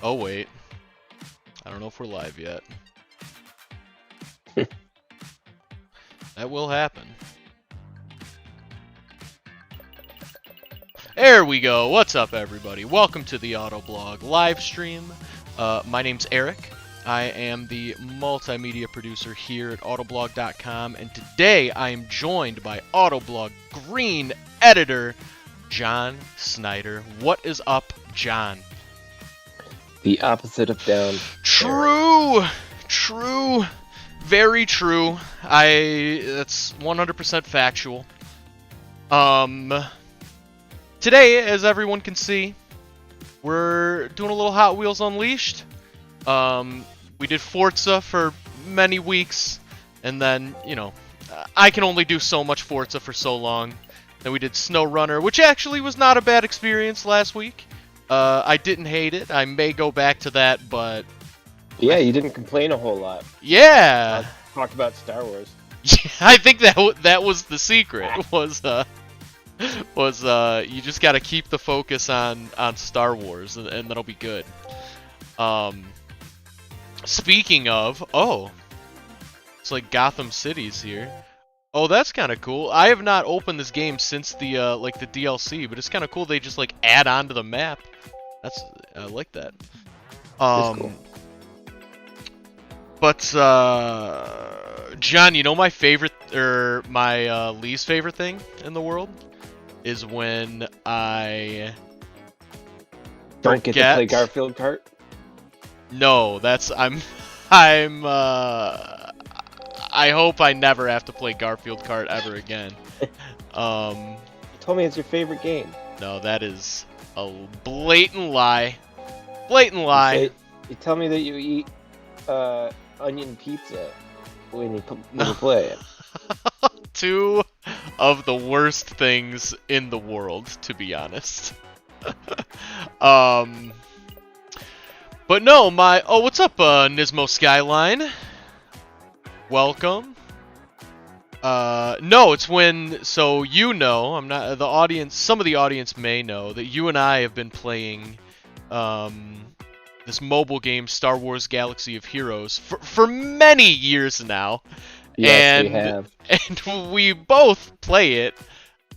Oh, wait. I don't know if we're live yet. That will happen. There we go. What's up, everybody? Welcome to the Autoblog live stream. My name's Eric. I am the multimedia producer here at Autoblog.com, and today I am joined by Autoblog Green editor John Snyder. What is up, John? The opposite of down. True, very true. That's 100% factual. Today, as everyone can see, we're doing a little Hot Wheels Unleashed. We did Forza for many weeks, and then, you know, I can only do so much Forza for so long. Then we did Snow Runner, which actually was not a bad experience last week. I didn't hate it. I may go back to that, but... Yeah, you didn't complain a whole lot. Yeah! Talked about Star Wars. I think that was the secret, was you just gotta keep the focus on Star Wars, and that'll be good. Speaking of, it's like Gotham City's here. Oh, that's kind of cool. I have not opened this game since the the DLC, but it's kind of cool they just like add on to the map. I like that. That's cool. But John, you know my favorite or my least favorite thing in the world is when I don't get to play Garfield Kart. No, I hope I never have to play Garfield Kart ever again. You told me it's your favorite game. No, that is a blatant lie. Blatant lie. You tell me that you eat onion pizza when you play it. Two of the worst things in the world, to be honest. But no, what's up, Nismo Skyline? Welcome. No, it's when, so you know, I'm not, the audience, some of the audience may know that you and I have been playing, this mobile game, Star Wars Galaxy of Heroes, for many years now. Yes, we have. And we both play it,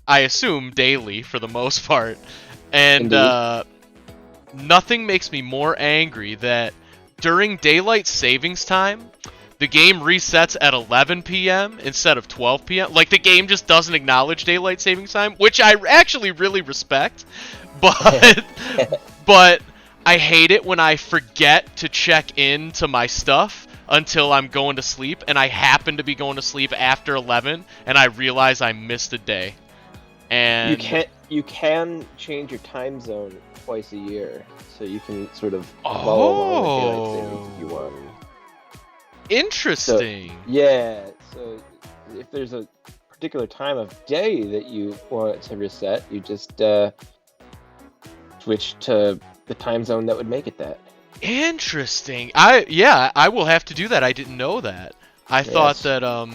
I assume, daily, for the most part. And, nothing makes me more angry that during daylight savings time, the game resets at 11 p.m. instead of 12 p.m. Like, the game just doesn't acknowledge daylight savings time, which I actually really respect. But, but I hate it when I forget to check into my stuff until I'm going to sleep, and I happen to be going to sleep after 11, and I realize I missed a day. And you can change your time zone twice a year, so you can sort of follow along with daylight savings if you want. Interesting. So, yeah, so if there's a particular time of day that you want it to reset, you just switch to the time zone that would make it that. Interesting. I will have to do that. I didn't know that. I thought that I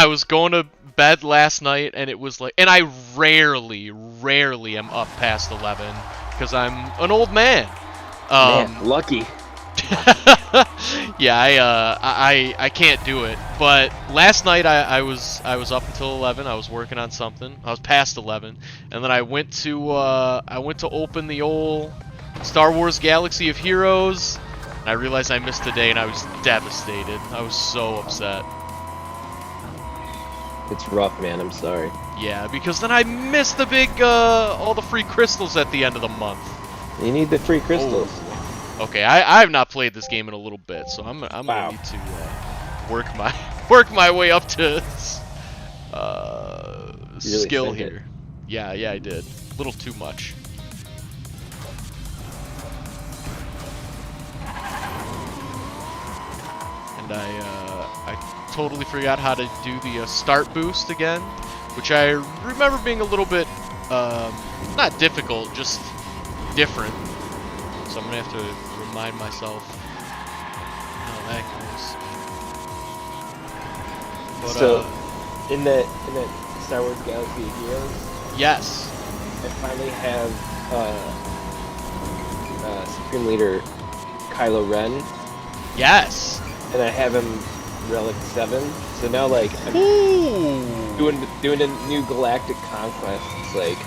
was going to bed last night, and it was like, and I rarely am up past 11 because I'm an old man. Man, lucky. Yeah, I can't do it. But last night I was up until 11. I was working on something. I was past 11, and then I went to open the old Star Wars Galaxy of Heroes, and I realized I missed a day, and I was devastated. I was so upset. It's rough, man. I'm sorry. Yeah, because then I missed the big all the free crystals at the end of the month. You need the free crystals. Oh. Okay, I have not played this game in a little bit, so I'm gonna need to work my way up to skill here. Yeah, I did. A little too much. And I totally forgot how to do the start boost again, which I remember being a little bit not difficult, just different. So I'm gonna have to remind myself how that goes. But, so, in that Star Wars Galaxy of Heroes, yes, I finally have Supreme Leader Kylo Ren. Yes. And I have him Relic 7. So now, like, I'm doing a new galactic conquest. It's like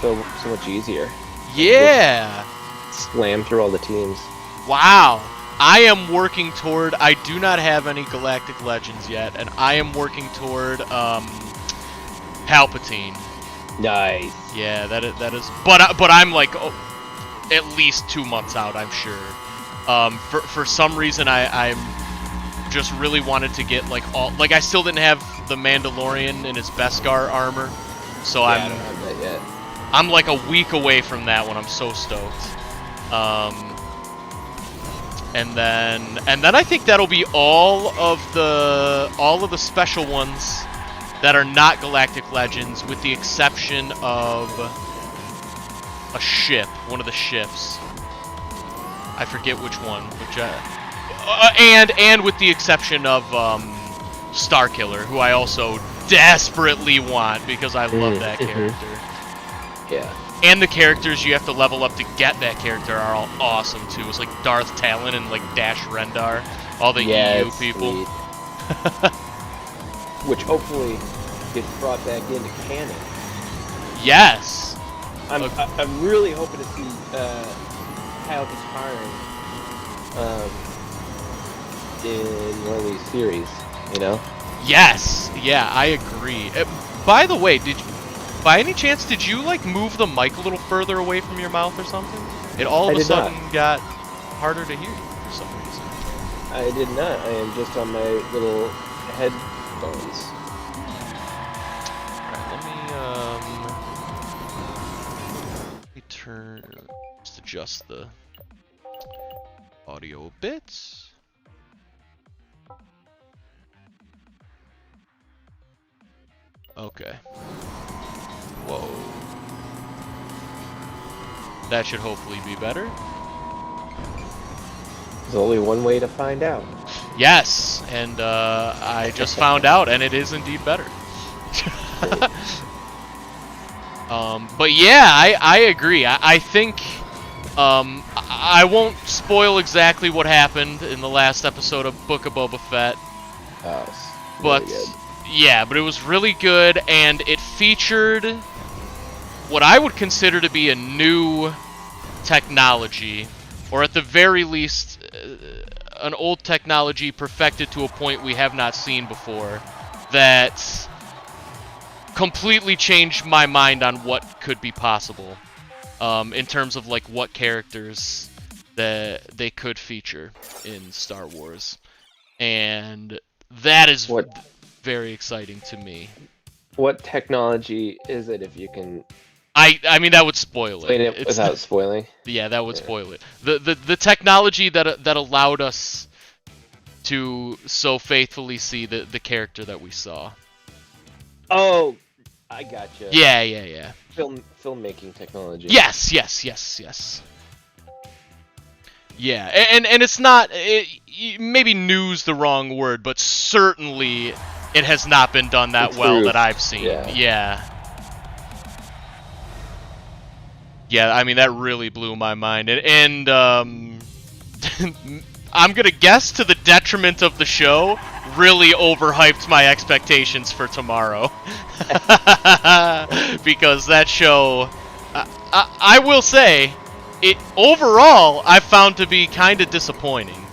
so much easier. Yeah. Slam through all the teams. Wow. I am working toward. I do not have any Galactic Legends yet, and I am working toward Palpatine. Nice. Yeah, that is. But I'm like at least 2 months out, I'm sure. For some reason, I'm just really wanted to get like all. Like I still didn't have the Mandalorian in his Beskar armor, so I don't have that yet. I'm like a week away from that one. I'm so stoked. And then I think that'll be all of the special ones that are not Galactic Legends, with the exception of a ship, one of the ships. I forget which one, and with the exception of Starkiller, who I also desperately want because I love that character. Yeah. And the characters you have to level up to get that character are all awesome too. It's like Darth Talon and like Dash Rendar, all the EU people. Which hopefully gets brought back into canon. Yes. I'm really hoping to see Kyle Katarn in one of these series. You know. Yes. Yeah, I agree. By the way, by any chance, did you like move the mic a little further away from your mouth or something? It all of a sudden got harder to hear you for some reason. I did not. I am just on my little headphones. Alright, let me just adjust the audio a bit. Okay. Whoa. That should hopefully be better. There's only one way to find out. Yes, and I just found out, and it is indeed better. But yeah, I agree. I think I won't spoil exactly what happened in the last episode of Book of Boba Fett. But really good. Yeah, but it was really good, and it featured what I would consider to be a new technology, or at the very least, an old technology perfected to a point we have not seen before, that completely changed my mind on what could be possible, in terms of like what characters that they could feature in Star Wars, and that is very exciting to me. What technology is it, if you can? I mean, that would spoil explain it without spoiling. Yeah, that would spoil it. The technology that allowed us to so faithfully see the character that we saw. Oh, I gotcha. Yeah. Filmmaking technology. Yes. Yeah, and it's not maybe new's the wrong word, but certainly it has not been done that well that I've seen. Yeah. I mean, that really blew my mind, and I'm gonna guess to the detriment of the show, really overhyped my expectations for tomorrow. Because that show, I will say, it overall I found to be kind of disappointing.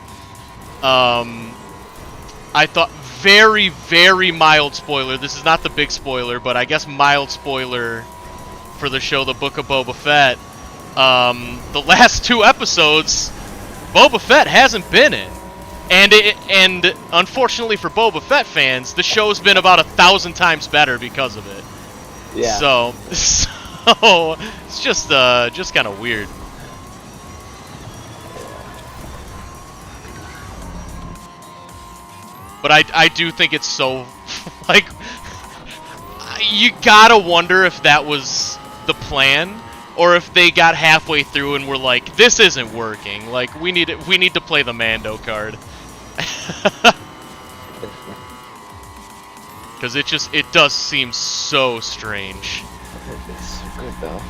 I thought very, very mild spoiler. This is not the big spoiler, but I guess mild spoiler for the show, The Book of Boba Fett. The last 2 episodes, Boba Fett hasn't been in, and unfortunately for Boba Fett fans, the show's been about 1,000 times better because of it. Yeah. So it's just kind of weird. But I do think it's so, like, you gotta wonder if that was the plan, or if they got halfway through and were like, this isn't working. Like, we need to play the Mando card. Because it does seem so strange. It's so good though.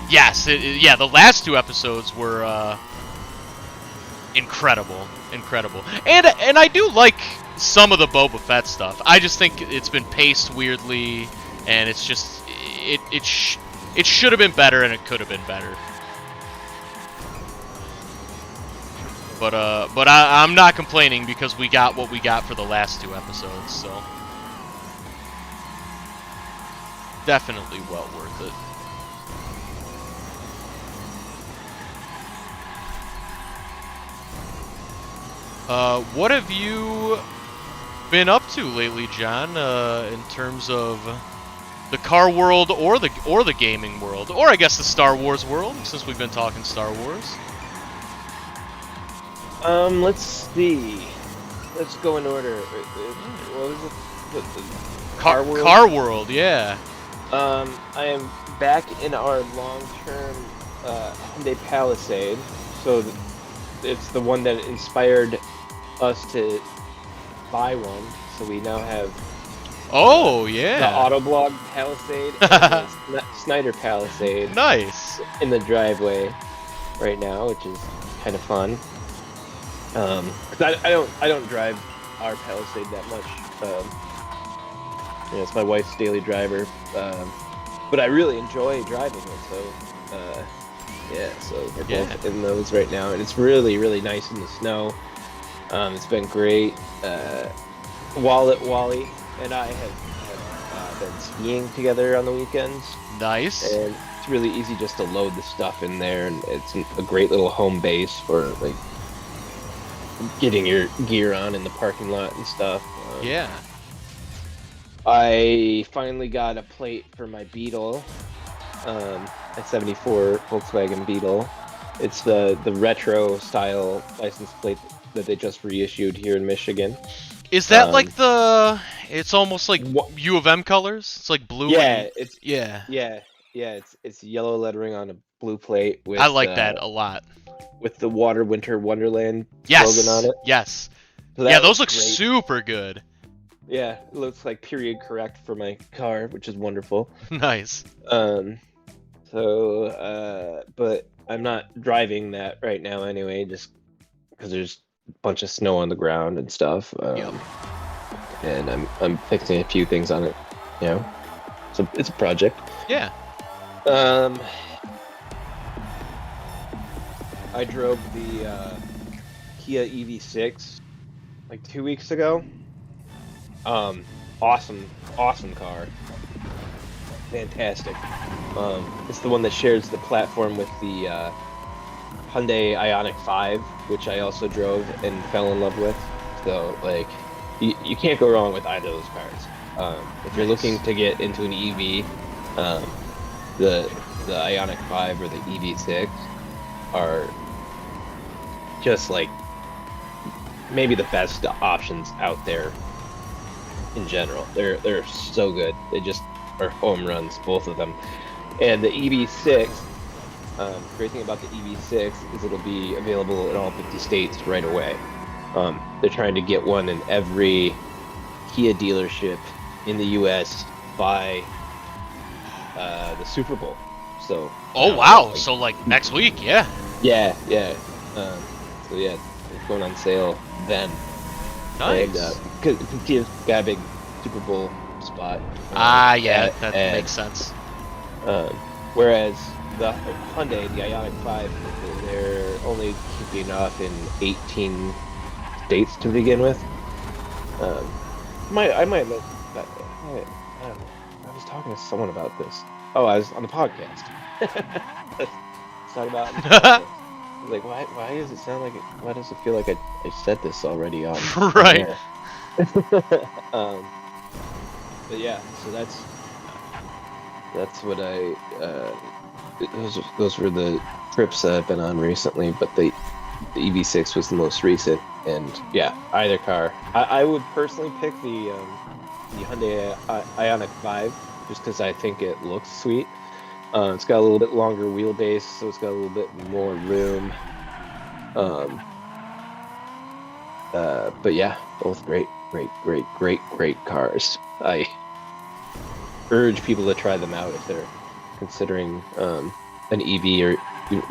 Yes, yeah, the last 2 episodes were incredible, and I do like some of the Boba Fett stuff. I just think it's been paced weirdly, and it's just it should have been better, and it could have been better. But I'm not complaining because we got what we got for the last 2 episodes, so definitely well worth it. What have you been up to lately, John? In terms of the car world or the gaming world, or I guess the Star Wars world, since we've been talking Star Wars. Let's see. Let's go in order. What was it? The Car world? Car world, yeah. I am back in our long-term Hyundai Palisade. So it's the one that inspired us to buy one. So we now have yeah, the Autoblog Palisade and the Snyder Palisade. Nice. In the driveway right now, which is kind of fun. 'Cause I don't drive our Palisade that much. It's my wife's daily driver, but I really enjoy driving it. So so we're both in those right now, and it's really nice in the snow. It's been great. Wally and I have been skiing together on the weekends. Nice. And it's really easy just to load the stuff in there, and it's a great little home base for like getting your gear on in the parking lot and stuff. Yeah. I finally got a plate for my Beetle, a '74 Volkswagen Beetle. It's the retro style license plate that they just reissued here in Michigan. Is that like it's almost like U of M colors? It's like blue. Yeah, it's yellow lettering on a blue plate with. I like that a lot. With the Winter Wonderland slogan on it. Yes. So those look great. Super good. Yeah, it looks like period correct for my car, which is wonderful. Nice. But I'm not driving that right now anyway, just because there's a bunch of snow on the ground and stuff. And I'm fixing a few things on it, So it's a project. Yeah. I drove the Kia EV6 like 2 weeks ago. Awesome car. Fantastic. It's the one that shares the platform with the Hyundai Ioniq 5, which I also drove and fell in love with. So like, you can't go wrong with either of those cars. If you're looking to get into an EV, the Ioniq 5 or the EV6 are just like maybe the best options out there in general. They're so good. They just are home runs, both of them. And the EV6, great thing about the EV6 is it'll be available in all 50 states right away. They're trying to get one in every Kia dealership in the US by the Super Bowl. So. Oh wow! So like next week, yeah. Yeah. So yeah, it's going on sale then. Nice. Because Kia's got a big Super Bowl spot. Yeah, that makes sense. Whereas the Hyundai, the Ioniq 5, they're only kicking off in 18 states to begin with. I might have, I don't know. I was talking to someone about this. Oh, I was on the podcast. Let's talk about it. Like, why does it sound like it? Why does it feel like I said this already on? Right. But yeah, so that's what I. Those were the trips that I've been on recently, but the EV6 was the most recent, and yeah, either car. I would personally pick the Hyundai Ioniq 5 just because I think it looks sweet. It's got a little bit longer wheelbase, so it's got a little bit more room. But yeah, both great cars. I urge people to try them out if they're considering an EV or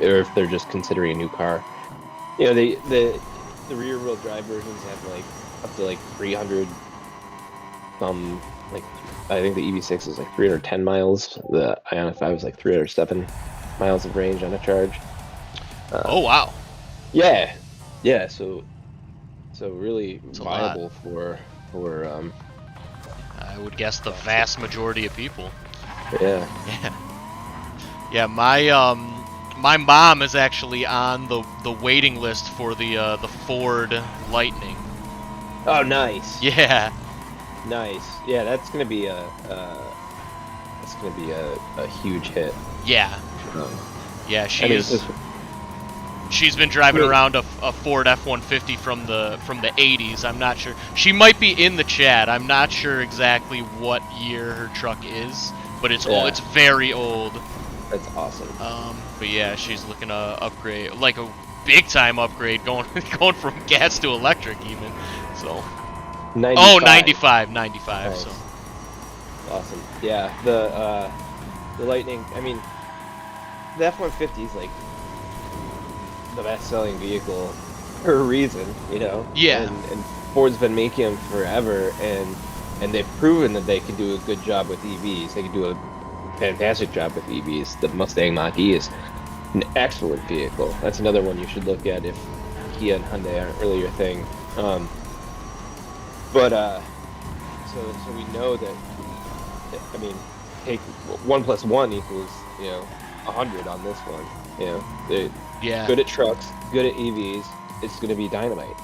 if they're just considering a new car. You know, the rear wheel drive versions have like up to like 300 like I think the EV6 is like 310 miles. The Ioniq 5 is like 307 miles of range on a charge. Oh wow. Yeah, yeah. So really That's a viable lot. for I would guess the vast majority of people. yeah. Yeah, my mom is actually on the waiting list for the Ford Lightning. Oh, nice. Yeah. Nice. Yeah, that's gonna be a huge hit. Yeah. Yeah, I she's been driving around a Ford F-150 from the 80s. I'm not sure. She might be in the chat. I'm not sure exactly what year her truck is, but it's old. It's very old. That's awesome. But yeah, she's looking to upgrade, like a big time upgrade, going from gas to electric even. So. 95. 95. Nice. So. Awesome. Yeah, the Lightning. I mean, the F-150 is like the best-selling vehicle for a reason, you know. Yeah. And Ford's been making them forever, and they've proven that they can do a good job with EVs. They can do a fantastic job with EVs. The Mustang Mach-E is an excellent vehicle. That's another one you should look at if Kia and Hyundai aren't really your thing. So we know that. I mean, take 1 + 1 equals 100 on this one. You know, they're good at trucks, good at EVs. It's going to be dynamite.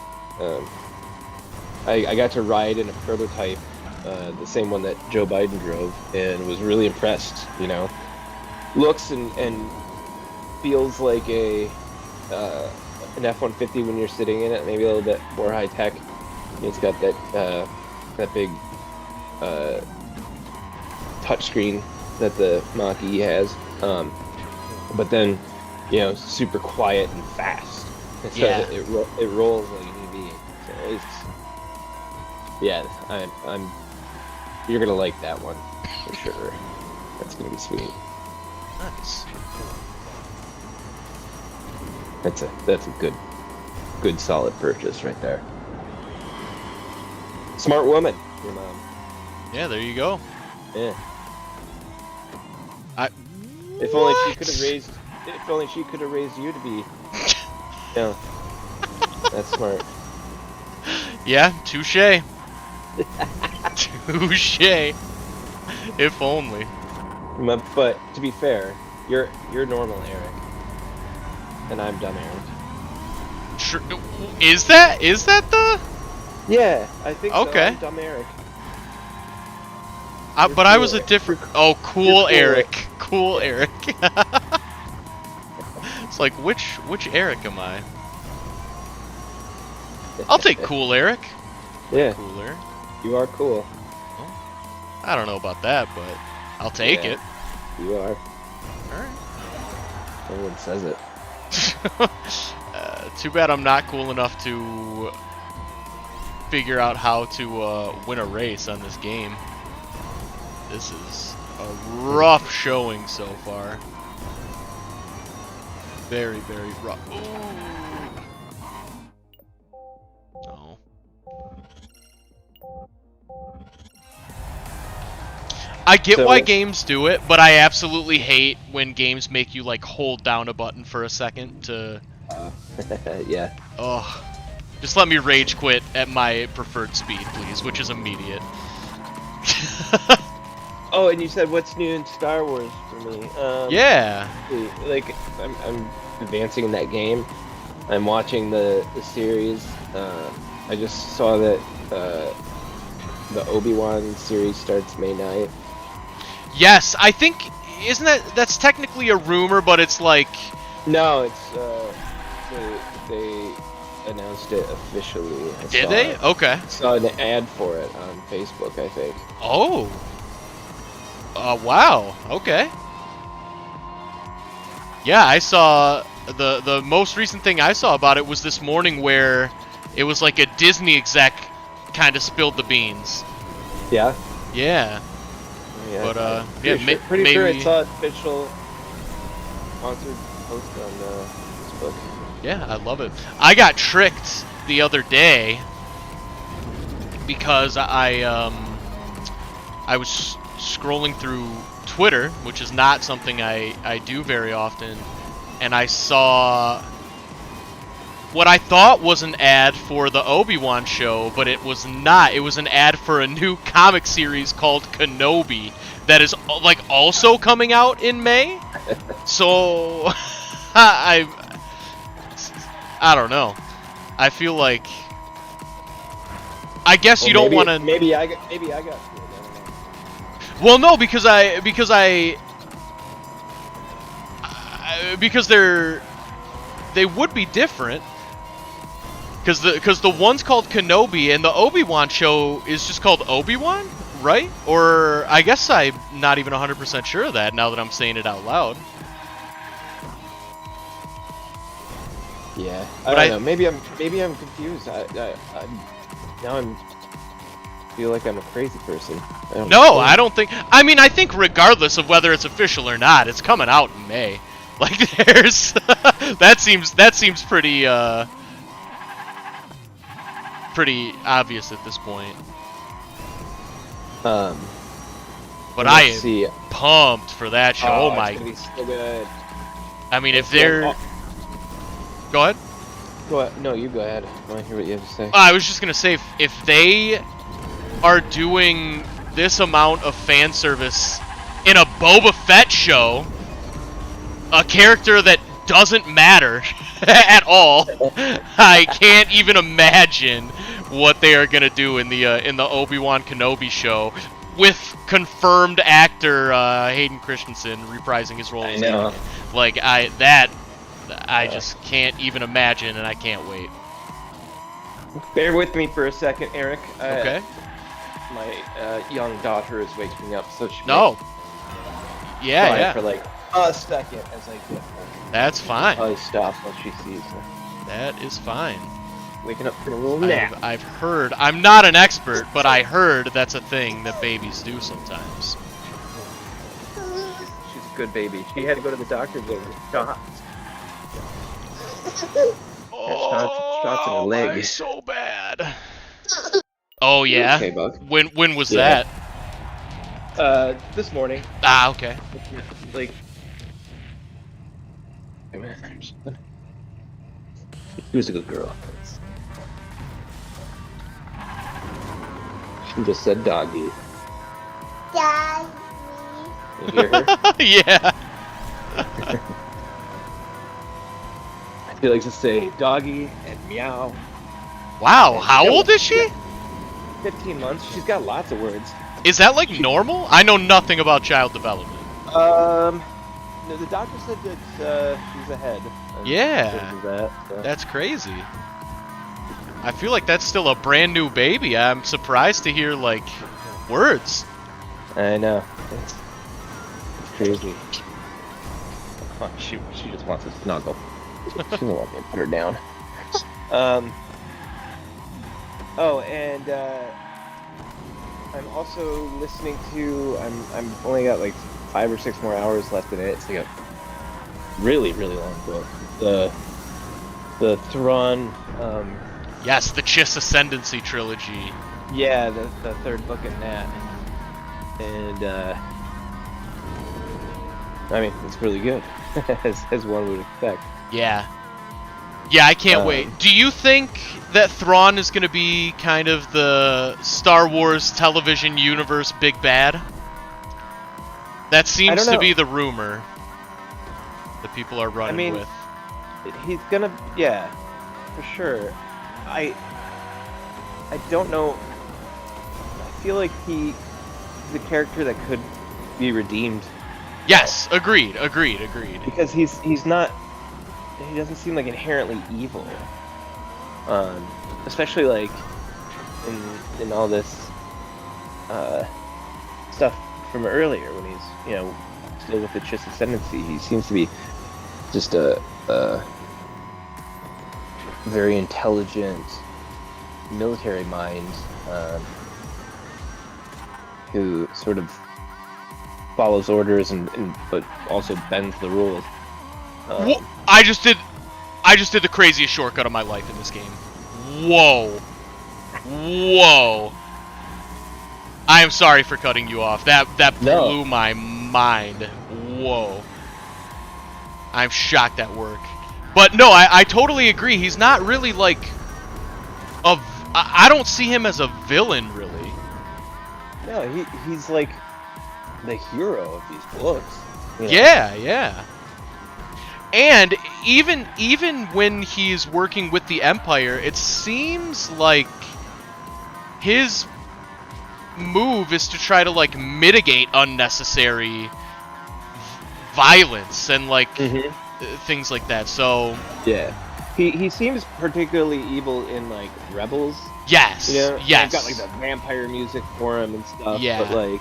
I got to ride in a prototype, the same one that Joe Biden drove, and was really impressed. You know, looks and feels like an F-150 when you're sitting in it, maybe a little bit more high tech. It's got that big touchscreen that the Mach-E has, but then super quiet and fast. So it rolls like an EV. So I'm you're gonna like that one for sure. That's gonna be sweet. Nice. That's a good solid purchase right there. Smart woman, your mom. Yeah, there you go. Yeah. If only she could have raised you to be. That's smart. Yeah, touche. Touche. If only. But to be fair, you're normal Eric, and I'm dumb Eric. Sure. Is that the? Yeah, I think so. Okay. I'm dumb Eric. But cool. I was a different. Oh, cool Eric. Cool Eric. It's like which Eric am I? I'll take cool Eric. Yeah. Cool Eric. You are cool. Well, I don't know about that, but I'll take it. You are. Alright. Everyone says it. Too bad I'm not cool enough to figure out how to win a race on this game. This is a rough showing so far. Very, very rough. Ooh. No. I get why games do it, but I absolutely hate when games make you like hold down a button for a second to. Yeah. Oh, just let me rage quit at my preferred speed, please, which is immediate. Oh, and you said what's new in Star Wars for me? Yeah. Like I'm advancing in that game. I'm watching the series. I just saw that the Obi-Wan series starts May 9th. Yes, I think that's technically a rumor, but it's like. No, it's they announced it officially. Did they? Okay. I saw an ad for it on Facebook, I think. Oh. Wow. Okay. Yeah, I saw the most recent thing I saw about it was this morning where it was like a Disney exec kind of spilled the beans. Yeah. Yeah. Yeah. But pretty sure I saw it official sponsored post on Facebook. Yeah, I love it. I got tricked the other day because I was scrolling through Twitter, which is not something I do very often, and I saw what I thought was an ad for the Obi-Wan show, but it was not. It was an ad for a new comic series called Kenobi that is like also coming out in May. So I don't know. I feel like I guess you don't want to. Maybe I got fooled. I don't know. Well, no, because they would be different. Because the one's called Kenobi and the Obi-Wan show is just called Obi-Wan, right? Or I guess I'm not even 100% sure of that now that I'm saying it out loud. Yeah, But I don't know. Maybe I'm confused. Now I'm feel like I'm a crazy person. I don't think. I mean, I think regardless of whether it's official or not, it's coming out in May. Like there's that seems pretty pretty obvious at this point. But I am pumped for that show. Oh my! It's gonna be so good. I mean, if they're go ahead. Go ahead. No, you go ahead. I want to hear what you have to say. I was just gonna say if they are doing this amount of fan service in a Boba Fett show, a character that doesn't matter at all, I can't even imagine what they are gonna do in the Obi-Wan Kenobi show with confirmed actor Hayden Christensen reprising his role as Anakin. Like I just can't even imagine, and I can't wait. Bear with me for a second, Eric. Okay. My young daughter is waking up, so she yeah for like a second as I get her. That's fine. Probably stop when she sees her. That is fine. Waking up from a little nap. I've heard. I'm not an expert, but I heard that's a thing that babies do sometimes. She's a good baby. She had to go to the doctor to get shots. Shots in her leg. So bad. Oh yeah. Okay, Bug. When was that? This morning. Ah, okay. Like. She was a good girl. She just said doggy. Doggy. You hear her? Yeah. She likes to say doggy and meow. Wow, how old is she? 15 months. She's got lots of words. Is that like normal? I know nothing about child development. No, the doctor said that she's ahead. Yeah. That's crazy. I feel like that's still a brand new baby. I'm surprised to hear like words. I know. It's crazy. Oh, she just wants to snuggle. She doesn't want me to put her down. Oh, and I'm also listening to. I'm only got like 5 or 6 more hours left in it. It's like a really long book. The Thrawn. Yes, the Chiss Ascendancy trilogy. Yeah, the third book in that. And I mean, it's really good, as one would expect. Yeah. Yeah, I can't wait. Do you think that Thrawn is going to be kind of the Star Wars television universe big bad? That seems to be the rumor that people are running with. He's gonna, yeah, for sure. I don't know. I feel like he's a character that could be redeemed. Yes, agreed. Because he's not. He doesn't seem like inherently evil. Especially like in all this stuff from earlier when he's still with the Chiss Ascendancy. He seems to be just a very intelligent military mind who sort of follows orders and but also bends the rules. I just did the craziest shortcut of my life in this game. Whoa. I am sorry for cutting you off. That blew my mind. Whoa. I'm shocked that worked. But no, I totally agree. He's not really like I don't see him as a villain, really. No, he's like the hero of these books. You know? Yeah. And even when he's working with the Empire, it seems like his move is to try to like mitigate unnecessary violence and like things like that. So yeah, he seems particularly evil in like Rebels. Yes, you know? yes. He's got like the vampire music for him and stuff. Yeah, but like,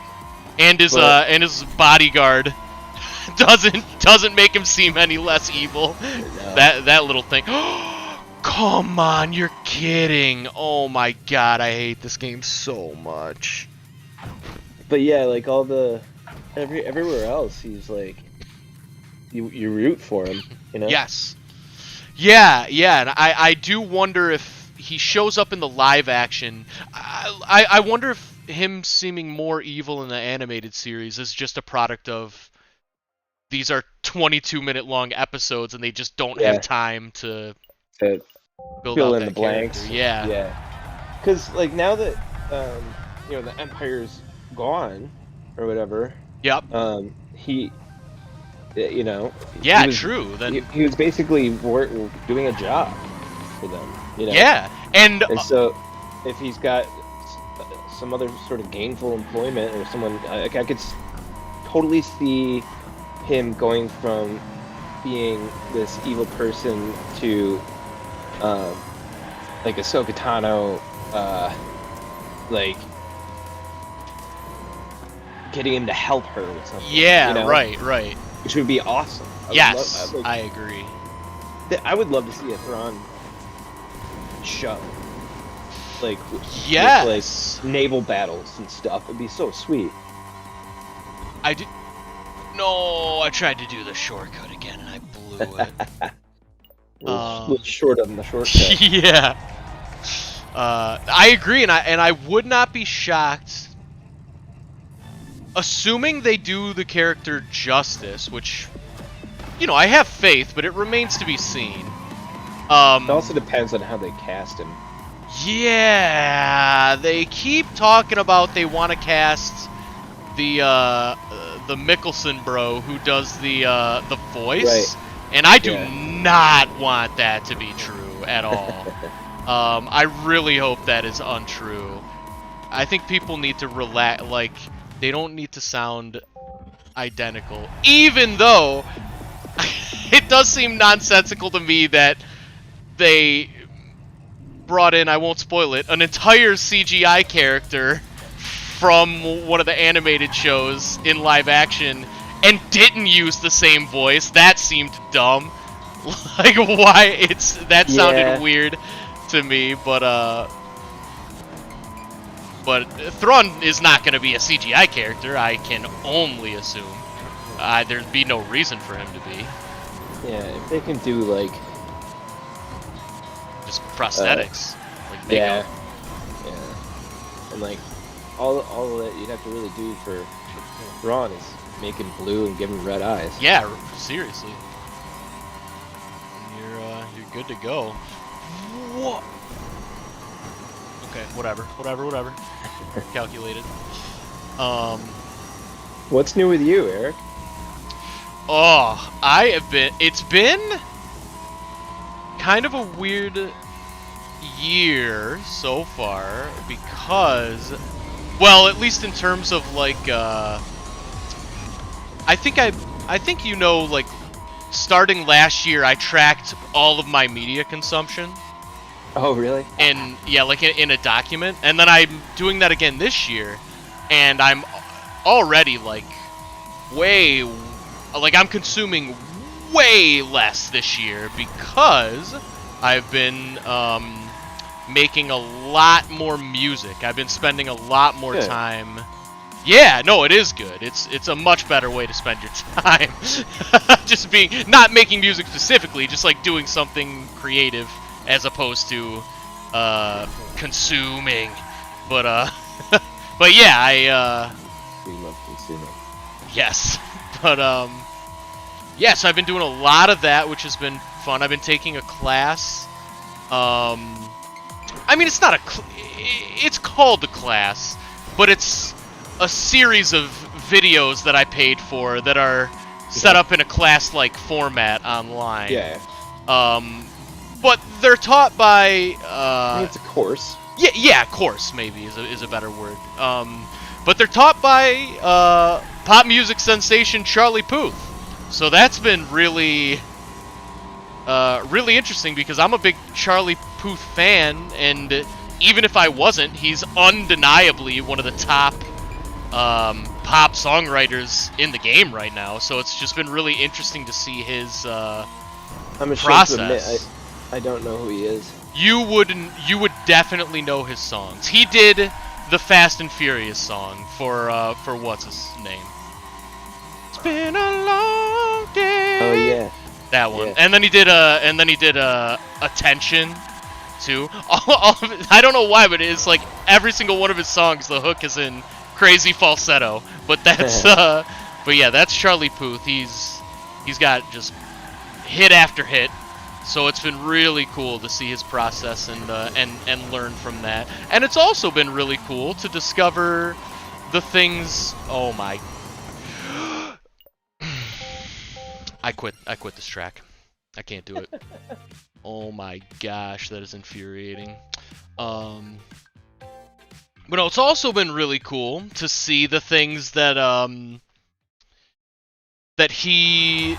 and his bodyguard doesn't make him seem any less evil. No. That little thing. Come on, you're kidding. Oh my god, I hate this game so much. But yeah, like all the everywhere else, he's like you root for him, you know? Yes. Yeah, and I do wonder if he shows up in the live action. I wonder if him seeming more evil in the animated series is just a product of these are 22-minute long episodes and they just don't have time to build fill out in that the blanks. character. Yeah. Because like now that you know the Empire's gone or whatever. Yep. He, you know. Yeah, he was, true. Then he was basically doing a job for them. You know. Yeah, and so if he's got some other sort of gainful employment or someone, I could totally see him going from being this evil person to like Ahsoka Tano, like getting him to help her with something. Yeah, you know? Right. Which would be awesome. I agree. I would love to see a Thrawn show. Like, yes, with, like naval battles and stuff. It'd be so sweet. No, I tried to do the shortcut again and I blew it. Let's short on the shortcut. Yeah. I agree, and I would not be shocked, assuming they do the character justice, which, you know, I have faith, but it remains to be seen. It also depends on how they cast him. Yeah, they keep talking about they want to cast the Mickelson bro who does the voice, right. And I do not want that to be true at all. I really hope that is untrue. I think people need to relax. Like, they don't need to sound identical, even though it does seem nonsensical to me that they brought in, I won't spoil it, an entire CGI character from one of the animated shows in live action and didn't use the same voice. That seemed dumb. Like, why? That sounded weird to me, but Thrawn is not going to be a CGI character, I can only assume. There'd be no reason for him to be. Yeah, if they can do, like, just prosthetics. Like yeah. And, like, all that you'd have to really do for Thrawn is make him blue and give him red eyes. Yeah, seriously. You're good to go. What? Okay, whatever. Calculated. What's new with you, Eric? Oh, it's been kind of a weird year so far because, well, at least in terms of like, I think you know, like, starting last year, I tracked all of my media consumption. Oh, really? And yeah, like in a document, and then I'm doing that again this year, and I'm already like I'm consuming way less this year because I've been making a lot more music. I've been spending a lot more time Yeah, no, it is good. It's a much better way to spend your time. Just not making music specifically, just like doing something creative as opposed to consuming. But but yeah, We love consuming. yes. But yeah, so I've been doing a lot of that, which has been fun. I've been taking a class. I mean, it's not it's called a class, but it's a series of videos that I paid for that are set up in a class-like format online. Yeah. But they're taught by I think it's a course. yeah, course maybe is a better word. But they're taught by pop music sensation Charlie Puth. So that's been really really interesting because I'm a big Charlie Puth fan, and even if I wasn't, he's undeniably one of the top pop songwriters in the game right now. So it's just been really interesting to see his I'm ashamed process. to admit, I don't know who he is. You would definitely know his songs. He did the Fast and Furious song for what's his name? It's been a long day. Oh yeah. That one. Yeah. And then he did Attention too. All of it, I don't know why, but it's like every single one of his songs, the hook is in crazy falsetto. But that's but yeah, that's Charlie Puth. He's got just hit after hit. So it's been really cool to see his process and learn from that. And it's also been really cool to discover the things. Oh my! I quit this track. I can't do it. Oh my gosh, that is infuriating. But no, it's also been really cool to see the things that that he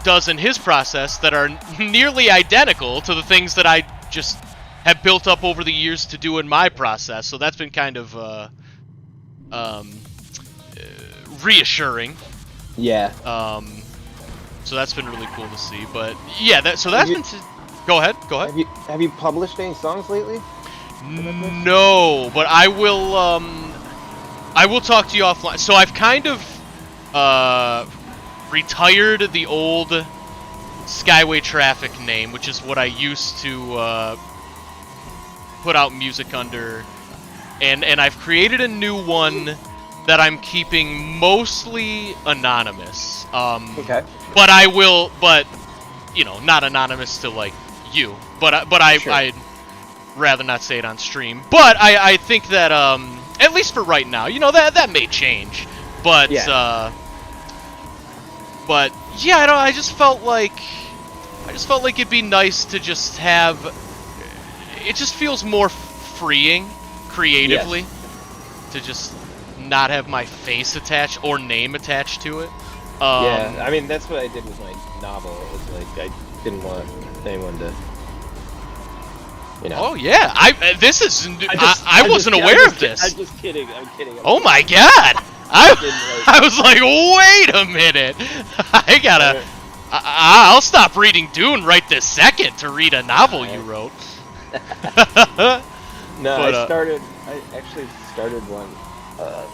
does in his process that are nearly identical to the things that I just have built up over the years to do in my process. So that's been kind of reassuring. Yeah. So that's been really cool to see. But yeah, that's been. Go ahead. Have you published any songs lately? No, but I will. I will talk to you offline. So I've kind of retired the old Skyway Traffic name, which is what I used to put out music under, and I've created a new one that I'm keeping mostly anonymous. Okay. But I will, you know, not anonymous to like you, but Sure. I'd rather not say it on stream. But I think that at least for right now, you know, that may change. But Yeah. But yeah, I just felt like it'd be nice to just have. It just feels more freeing creatively to just not have my face attached or name attached to it. Yeah, I mean that's what I did with my novel. It was like I didn't want anyone to, you know. Oh yeah, I wasn't aware of this. I'm just kidding. I'm kidding. Oh my god! I was like, wait a minute. I gotta. I'll stop reading Dune right this second to read a novel you wrote. No, But, I actually started one a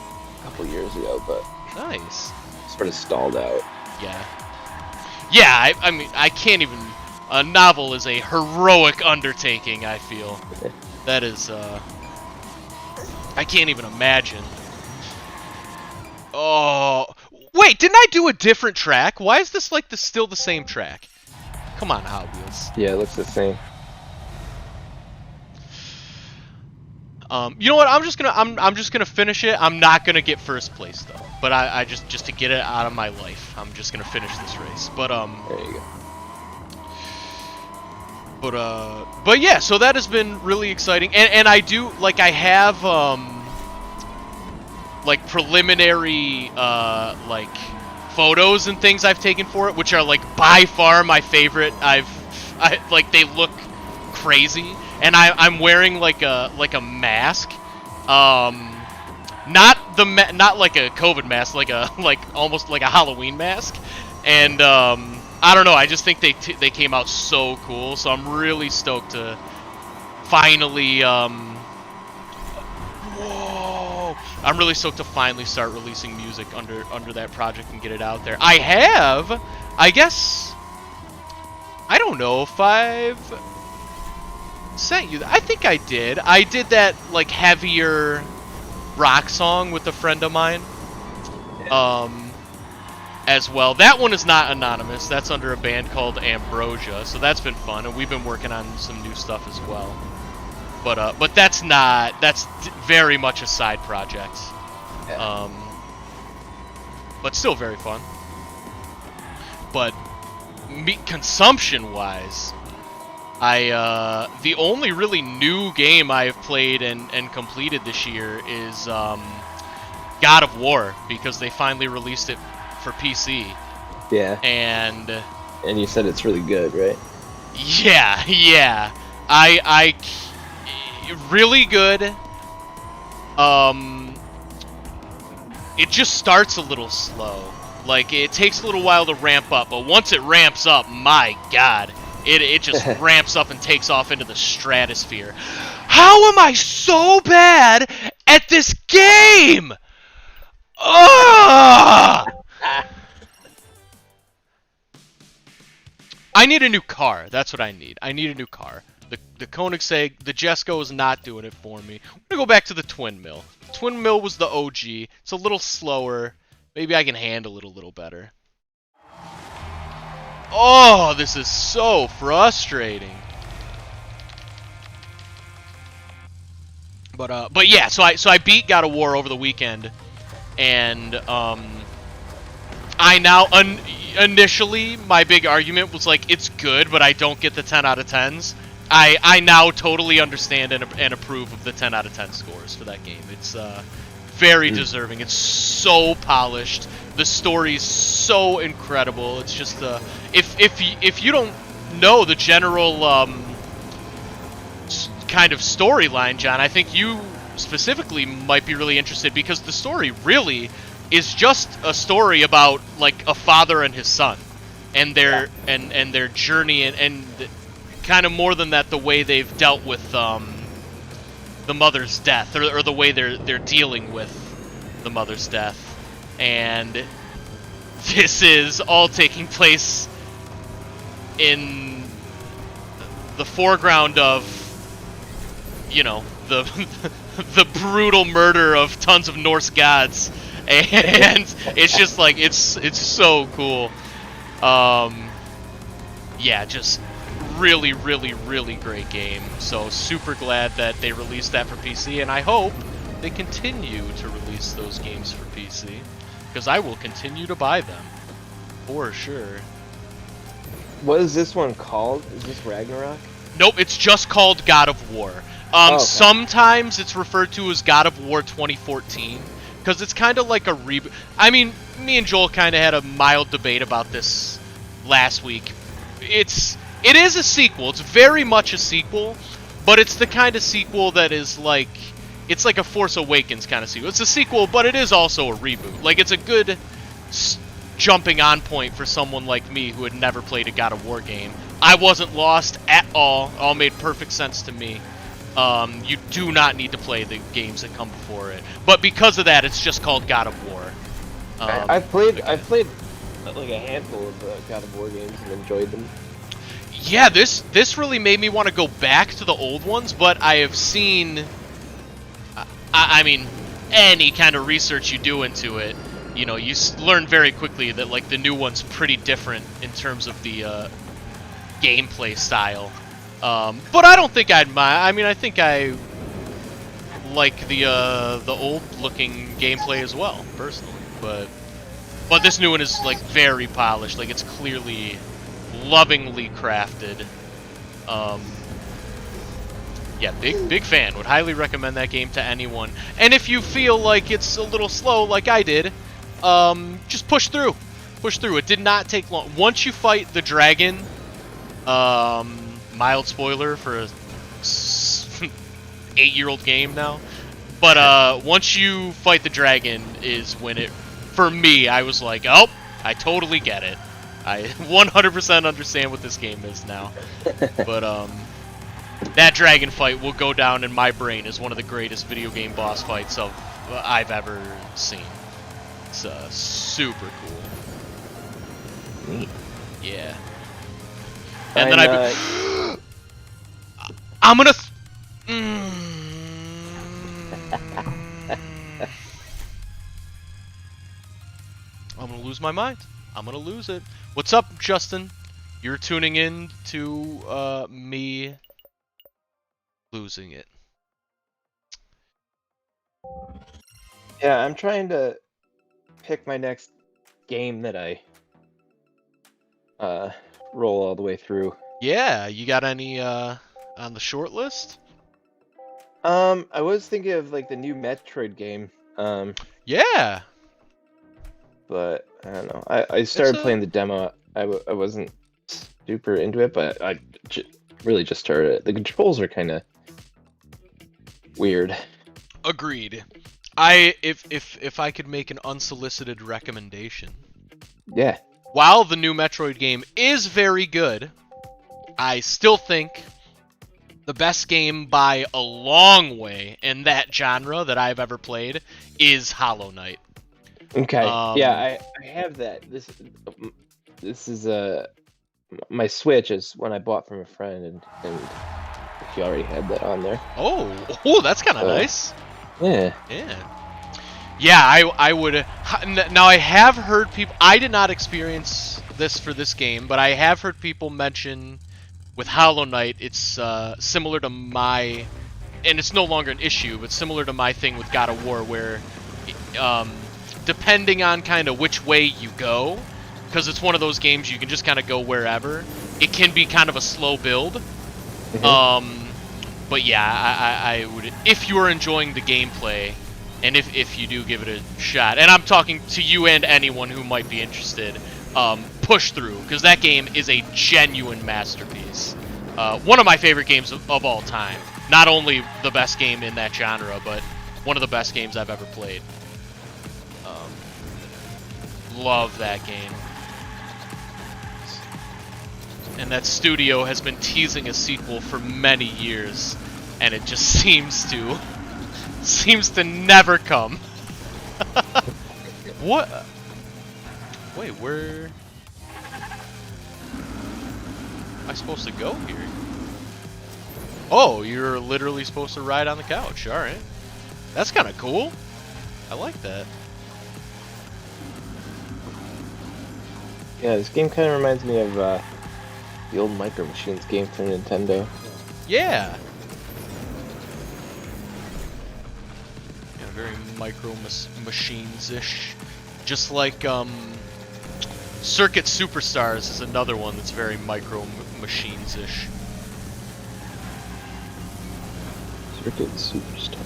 couple years ago, but Nice. sort of stalled out. Yeah. I mean, I can't even. A novel is a heroic undertaking. I feel that is. I can't even imagine. Oh, wait! Didn't I do a different track? Why is this like still the same track? Come on, Hot Wheels. Yeah, it looks the same. You know what? I'm just gonna finish it. I'm not gonna get first place though. But I just to get it out of my life, I'm just gonna finish this race. But There you go. But yeah. So that has been really exciting, and I do like I have like preliminary like photos and things I've taken for it, which are like by far my favorite. Like they look crazy, and I'm wearing like a mask, not like a COVID mask, like almost like a Halloween mask, and I don't know. I just think they came out so cool, so I'm really stoked to finally. Whoa! I'm really stoked to finally start releasing music under that project and get it out there. I guess, I don't know if I've sent you that. I think I did. I did that like heavier rock song with a friend of mine. As well. That one is not anonymous. That's under a band called Ambrosia, so that's been fun, and we've been working on some new stuff as well. But that's very much a side project. Yeah. But still very fun. But meat consumption-wise, the only really new game I've played and completed this year is God of War, because they finally released it for PC. Yeah. And you said it's really good, right? Yeah. I really good. It just starts a little slow. Like, it takes a little while to ramp up, but once it ramps up, my god, it just ramps up and takes off into the stratosphere. How am I so bad at this game? Ugh! I need a new car. That's what I need. I need a new car. The Koenigsegg, the Jesko is not doing it for me. I'm gonna go back to the Twin Mill. Twin Mill was the OG. It's a little slower. Maybe I can handle it a little better. Oh, this is so frustrating. But yeah, so I beat God of War over the weekend, and I now initially my big argument was like, it's good, but I don't get the 10 out of 10s. I now totally understand and approve of the 10 out of 10 scores for that game. It's very deserving. It's so polished. The story's so incredible. It's just if you don't know the general kind of storyline, John, I think you specifically might be really interested, because the story really is just a story about like a father and his son, and their and their journey, and kind of more than that, the way they've dealt with the mother's death, or the way they're dealing with the mother's death. And this is all taking place in the foreground of, you know, the the brutal murder of tons of Norse gods. And it's just like, it's so cool. Yeah, just really great game. So super glad that they released that for PC, and I hope they continue to release those games for PC, because I will continue to buy them for sure. What is this one called? Is this Ragnarok? Nope, it's just called God of War. Okay. Sometimes it's referred to as God of War 2014, because it's kind of like a reboot. I mean, me and Joel kind of had a mild debate about this last week. It is a sequel. It's very much a sequel, but it's the kind of sequel that is like, it's like a Force Awakens kind of sequel. It's a sequel, but it is also a reboot. Like, it's a good jumping on point for someone like me who had never played a God of War game. I wasn't lost at all. All made perfect sense to me. You do not need to play the games that come before it, but because of that, it's just called God of War. I've played like a handful of God of War games and enjoyed them. Yeah, this really made me want to go back to the old ones, but I have seen, I mean, any kind of research you do into it, you know, you learn very quickly that like the new one's pretty different in terms of the gameplay style. But I don't think I'd mind. I mean, I think I like the old-looking gameplay as well, personally. But this new one is like very polished. Like, it's clearly lovingly crafted. Yeah, big fan. Would highly recommend that game to anyone. And if you feel like it's a little slow, like I did, just push through. Push through. It did not take long. Once you fight the dragon, mild spoiler for a 8-year-old game now, but once you fight the dragon is when it, for me, I was like, oh, I totally get it. I 100% understand what this game is now. But that dragon fight will go down in my brain as one of the greatest video game boss fights of I've ever seen. It's super cool. Neat. Yeah. And then I'm gonna. I'm gonna lose my mind. I'm gonna lose it. What's up, Justin? You're tuning in to me losing it. Yeah, I'm trying to pick my next game that I roll all the way through. Yeah, you got any on the short list? I was thinking of like the new Metroid game. Yeah. But I don't know. I started playing the demo. I wasn't super into it, but I really just started it. The controls are kind of weird. Agreed. If I could make an unsolicited recommendation. Yeah. While the new Metroid game is very good, I still think the best game by a long way in that genre that I've ever played is Hollow Knight. Okay. Yeah, I have that. This is my Switch is one I bought from a friend, and he already had that on there. Oh, that's kind of nice. Yeah. Yeah, I would. Now I have heard people. I did not experience this for this game, but I have heard people mention with Hollow Knight, it's similar to my, and it's no longer an issue, but similar to my thing with God of War, where depending on kind of which way you go, because it's one of those games you can just kind of go wherever, it can be kind of a slow build. Mm-hmm. But yeah, I would, if you are enjoying the gameplay, and if you do give it a shot, and I'm talking to you and anyone who might be interested, push through, because that game is a genuine masterpiece. One of my favorite games of all time. Not only the best game in that genre, but one of the best games I've ever played. Love that game. And that studio has been teasing a sequel for many years, and it just seems to never come. What? Wait, where am I supposed to go here? Oh, you're literally supposed to ride on the couch. All right, that's kind of cool. I like that. Yeah, this game kind of reminds me of the old Micro Machines game for Nintendo. Yeah. Yeah, very Micro Machines-ish. Just like Circuit Superstars is another one that's very Micro Machines-ish. Circuit Superstars.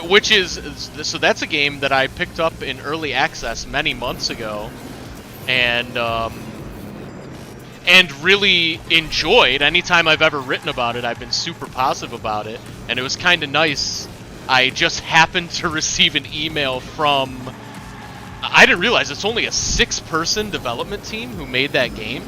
Which is, so that's a game that I picked up in early access many months ago, and really enjoyed. Anytime I've ever written about it, I've been super positive about it, and it was kind of nice. I just happened to receive an email from, I didn't realize it's only a 6-person development team who made that game,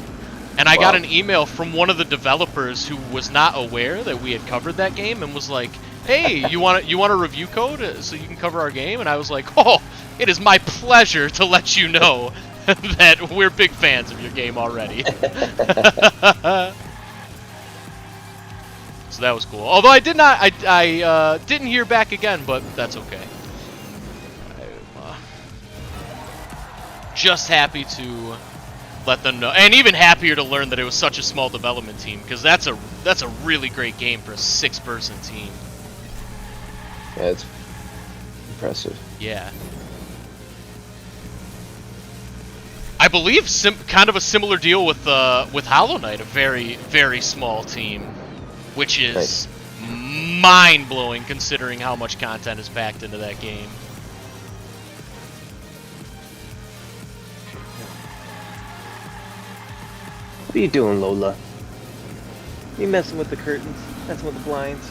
and I got an email from one of the developers who was not aware that we had covered that game, and was like, hey, you want a review code so you can cover our game? And I was like, oh, it is my pleasure to let you know that we're big fans of your game already. So that was cool. Although I didn't hear back again, but that's okay. I'm just happy to let them know, and even happier to learn that it was such a small development team, because that's a really great game for a 6-person team. Yeah, it's impressive. Yeah. I believe kind of a similar deal with Hollow Knight, a very, very small team, which is mind-blowing considering how much content is packed into that game. What are you doing, Lola? You messing with the curtains? Messing with the blinds?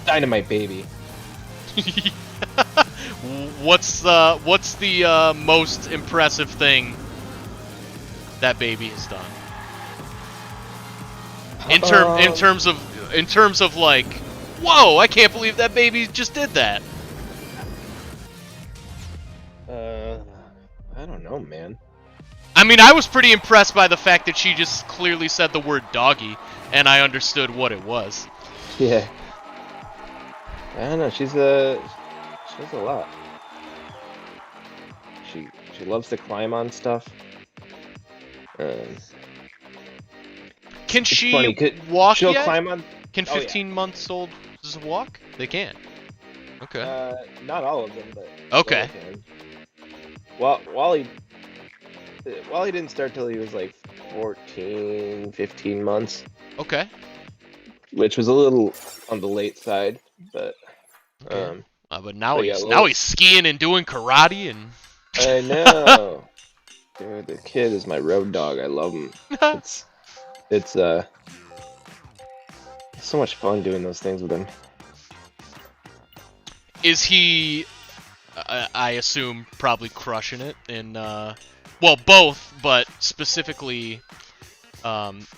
Dynamite baby. What's the most impressive thing that baby has done? In terms of like, whoa, I can't believe that baby just did that. I don't know, man. I mean, I was pretty impressed by the fact that she just clearly said the word doggy, and I understood what it was. Yeah. I don't know. She does a lot. She loves to climb on stuff. Can it's she funny, walk she'll yet? climb on. Can Oh, yeah. 15-month-olds walk? They can. Okay. Not all of them, but Okay. some can. Wally didn't start till he was like 14, 15 months. Okay. Which was a little on the late side, but Okay. But now yeah, he's skiing and doing karate and. I know. Dude, the kid is my road dog. I love him. It's so much fun doing those things with him. Is he? I assume probably crushing it in. Well, both, but specifically,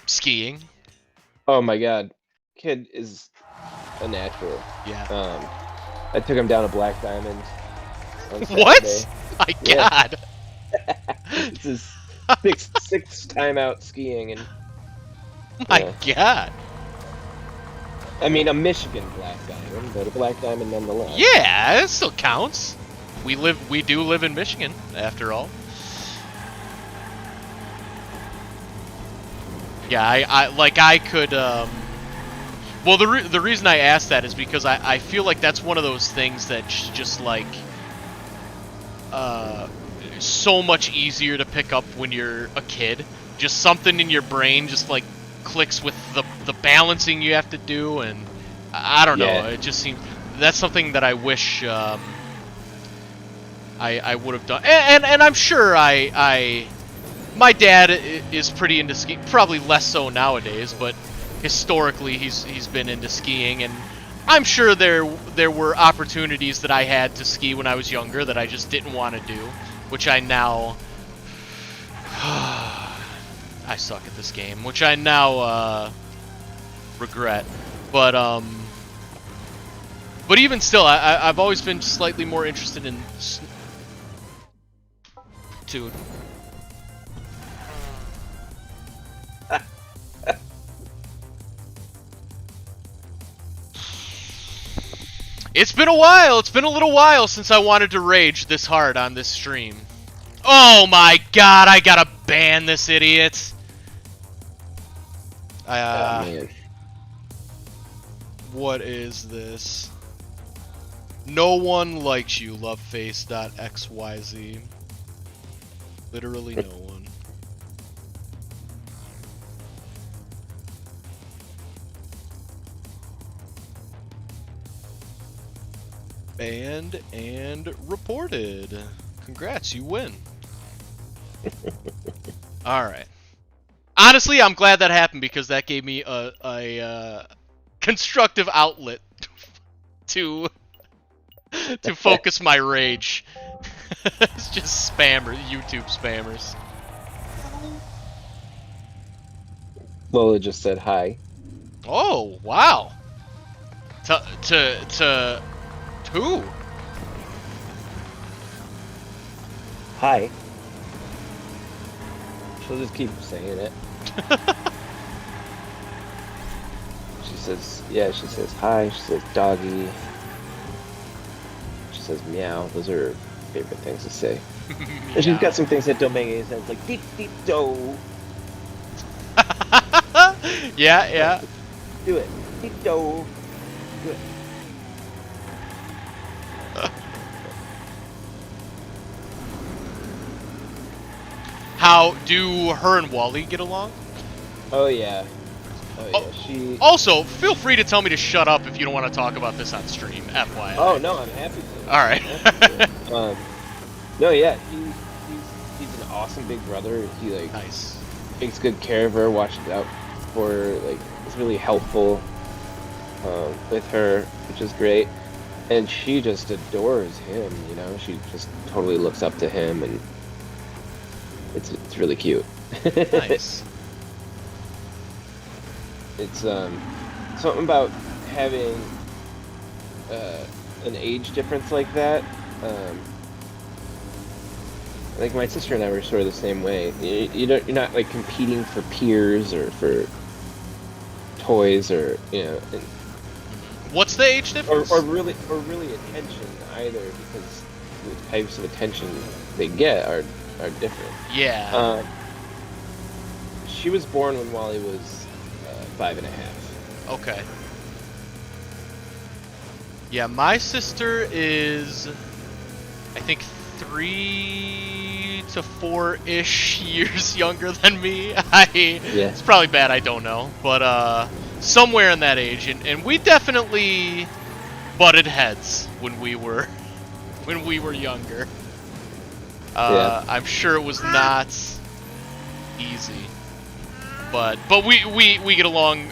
skiing. Oh my god, kid is a natural. Yeah. I took him down a Black Diamond on Saturday. What? My God. It's his sixth time out skiing, and my God. I mean, a Michigan Black Diamond, but a Black Diamond nonetheless. Yeah, it still counts. We do live in Michigan, after all. Yeah, I could. Well, the reason I asked that is because I feel like that's one of those things that's just like so much easier to pick up when you're a kid. Just something in your brain just like clicks with the balancing you have to do, and I don't know. Yeah. It just seems that's something that I wish I would have done. And I'm sure my dad is pretty into skiing, probably less so nowadays, but historically he's been into skiing, and I'm sure there were opportunities that I had to ski when I was younger that I just didn't want to do, which I now I suck at this game, which I now regret. But even still, I've always been slightly more interested in dude. It's been a while. It's been a little while since I wanted to rage this hard on this stream. Oh my God! I gotta ban this idiot. Oh, man. What is this? No one likes you, loveface.xyz. Literally no one. Banned and reported. Congrats, you win. Alright. Honestly, I'm glad that happened because that gave me a constructive outlet to focus my rage. It's just spammers, YouTube spammers. Lola just said hi. Oh, wow. To who? Hi. She'll just keep saying it. She says, yeah, she says hi, she says doggy. She says meow. Those are her favorite things to say. And she's got some things that don't make any sense, like deep deep do. Yeah. Do it. Deep do. Do it. How do her and Wally get along? Oh yeah. She. Also, feel free to tell me to shut up if you don't want to talk about this on stream. FYI. Oh no, I'm happy to. All right. No, yeah, he's an awesome big brother. He like nice. Takes good care of her, watches out for her, like is really helpful with her, which is great. And she just adores him. You know, she just totally looks up to him, and it's really cute. Nice. It's something about having an age difference like that. Like my sister and I were sort of the same way. You're not like competing for peers or for toys or and, What's the age difference? or really attention either, because the types of attention they get are different. Yeah. She was born when Wally was 5.5. Okay. Yeah, my sister is, I think, 3 to 4-ish years younger than me. It's probably bad, I don't know, but somewhere in that age, and we definitely butted heads when we were younger. I'm sure it was not easy, but we get along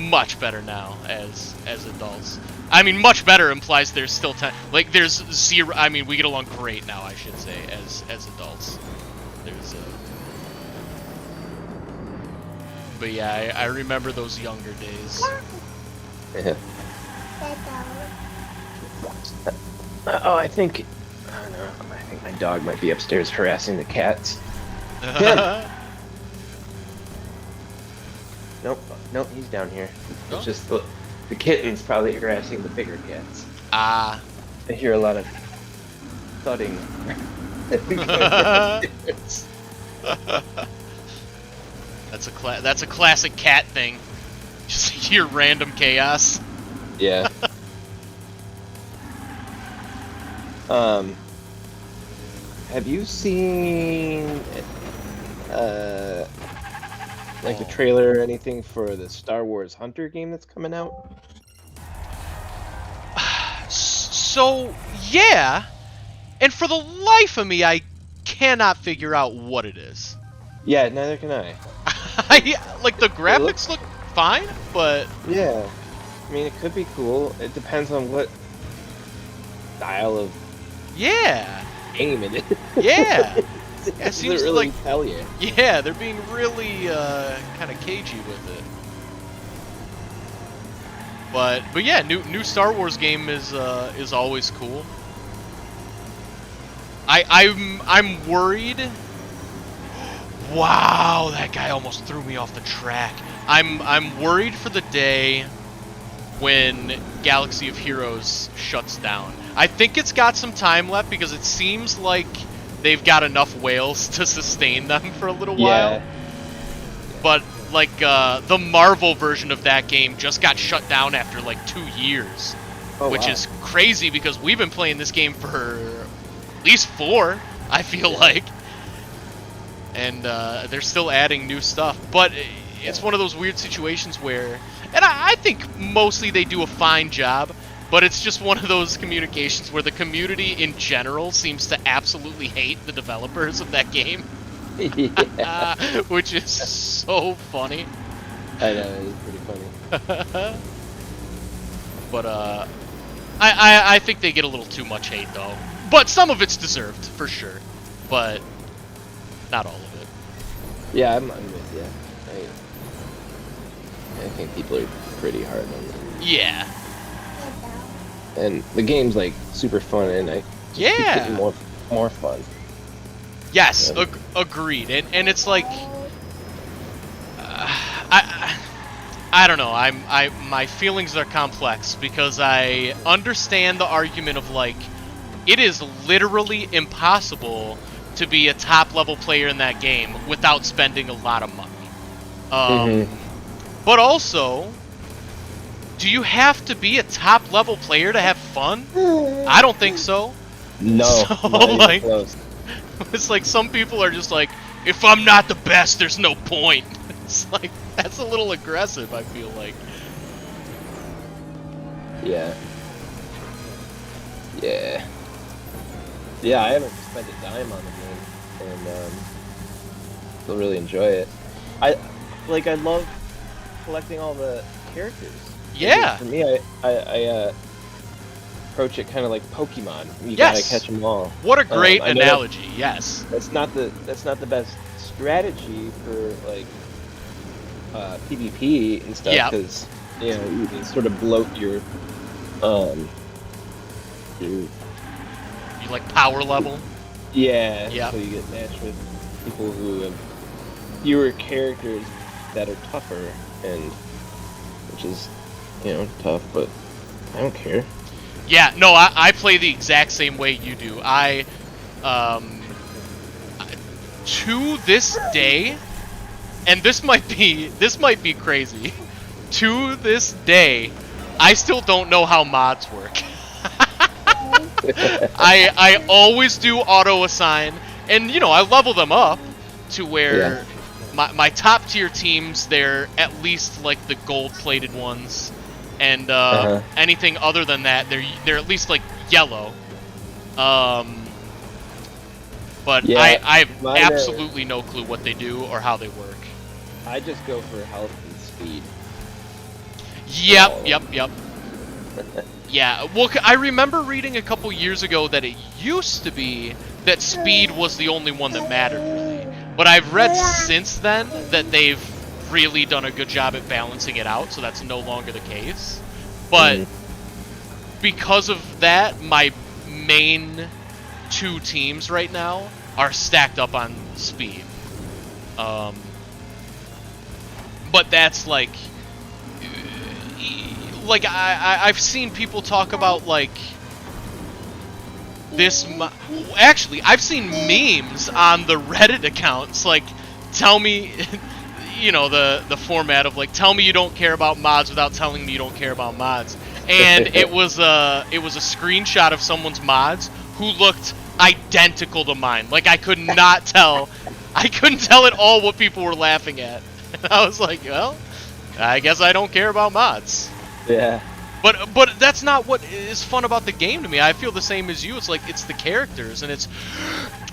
much better now as adults. I mean, much better implies there's still like there's zero. I mean, we get along great now, I should say, as adults. There's but yeah, I remember those younger days. Oh, I don't know. I think my dog might be upstairs harassing the cats. Nope, he's down here. It's just the kitten's probably harassing the bigger cats. Ah. I hear a lot of thudding. That's a classic cat thing. Just hear random chaos. Yeah. Have you seen like the trailer or anything for the Star Wars Hunter game that's coming out? So, yeah. And for the life of me, I cannot figure out what it is. Yeah, neither can I. Like, the graphics look fine, but... Yeah. I mean, it could be cool. It depends on what style of game it is. Yeah. It seems really like tell you. Yeah, they're being really kind of cagey with it. But yeah, new Star Wars game is always cool. I'm worried. Wow, that guy almost threw me off the track. I'm worried for the day when Galaxy of Heroes shuts down. I think it's got some time left because it seems like they've got enough whales to sustain them for a little while. But like the Marvel version of that game just got shut down after like 2 years, which is crazy because we've been playing this game for at least 4, I feel like. And they're still adding new stuff, but it's one of those weird situations where, and I think mostly they do a fine job, but it's just one of those communications where the community in general seems to absolutely hate the developers of that game. Which is so funny. I know, it's pretty funny. But I think they get a little too much hate though. But some of it's deserved for sure. But not all of it. Yeah, I'm with you. I think people are pretty hard on them. Yeah. And the game's like super fun, and I just keep getting more fun. Yes, agreed. And it's like I don't know. My feelings are complex because I understand the argument of like it is literally impossible to be a top level player in that game without spending a lot of money. But also, do you have to be a top level player to have fun? I don't think so. No, so, not like, even close. It's like some people are just like, if I'm not the best, there's no point. It's like, that's a little aggressive, I feel like. Yeah. Yeah, I haven't spent a dime on the game, and still really enjoy it. I love collecting all the characters. Yeah. For me, I approach it kind of like Pokemon. You gotta catch them all. What a great analogy. Yes. That's not the best strategy for like PvP and stuff Yeah. because you sort of bloat your You like power level? yeah. Yeah. So you get matched with people who have fewer characters that are tougher, and which is tough, but I don't care. Yeah, no, I play the exact same way you do. To this day, and this might be crazy. To this day, I still don't know how mods work. I always do auto assign, and I level them up to where my top tier teams, they're at least like the gold plated ones, and anything other than that, they're at least like yellow. But Yeah, I have absolutely no clue what they do or how they work. I just go for health and speed. Yep. Yeah, well, I remember reading a couple years ago that it used to be that speed was the only one that mattered, really. But I've read since then that they've really done a good job at balancing it out, so that's no longer the case. But because of that, my main two teams right now are stacked up on speed. But that's like I've seen people talk about like this. Actually, I've seen memes on the Reddit accounts like, tell me, the format of like, tell me you don't care about mods without telling me you don't care about mods. And it was a screenshot of someone's mods who looked identical to mine. Like I could not tell. I couldn't tell at all what people were laughing at. And I was like, well, I guess I don't care about mods. Yeah. But that's not what is fun about the game to me. I feel the same as you. It's like, it's the characters, and it's,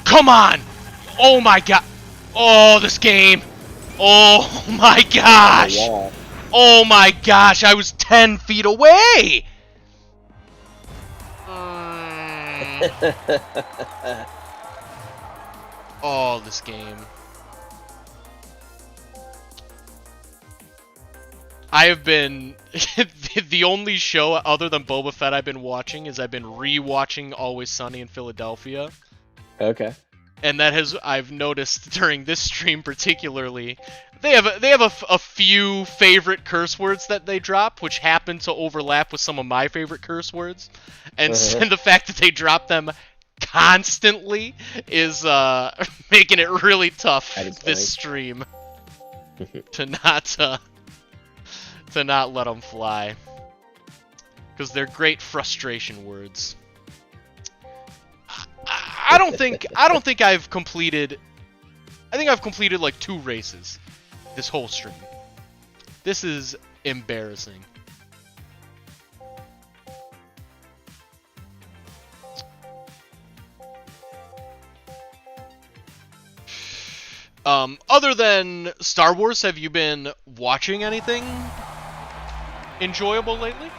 come on! Oh my god! Oh, this game! Oh my gosh! Oh my gosh, I was 10 feet away! Oh, this game. I have been the only show other than Boba Fett I've been watching is I've been re-watching Always Sunny in Philadelphia. Okay. And that has, I've noticed during this stream particularly, they have a few favorite curse words that they drop, which happen to overlap with some of my favorite curse words, and the fact that they drop them constantly is making it really tough this stream to not let them fly, because they're great frustration words. I don't think I've completed. I think I've completed like 2 races this whole stream. This is embarrassing. Other than Star Wars, have you been watching anything enjoyable lately?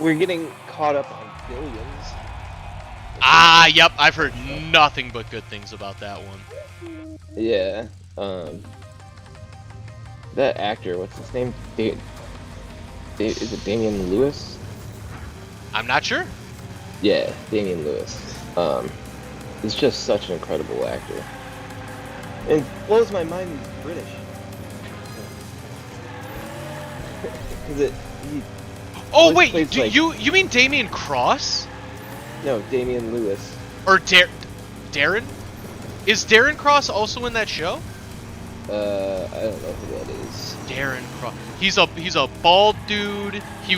We're getting caught up on Billions. Ah, yep, I've heard nothing but good things about that one. Yeah. That actor, what's his name? Is it Damian Lewis? I'm not sure. Yeah, Damian Lewis. He's just such an incredible actor. And it blows my mind he's British. Oh wait, you mean Damian Cross? No, Damian Lewis. Or Darren? Is Darren Cross also in that show? I don't know who that is. Darren Cross. He's a bald dude. He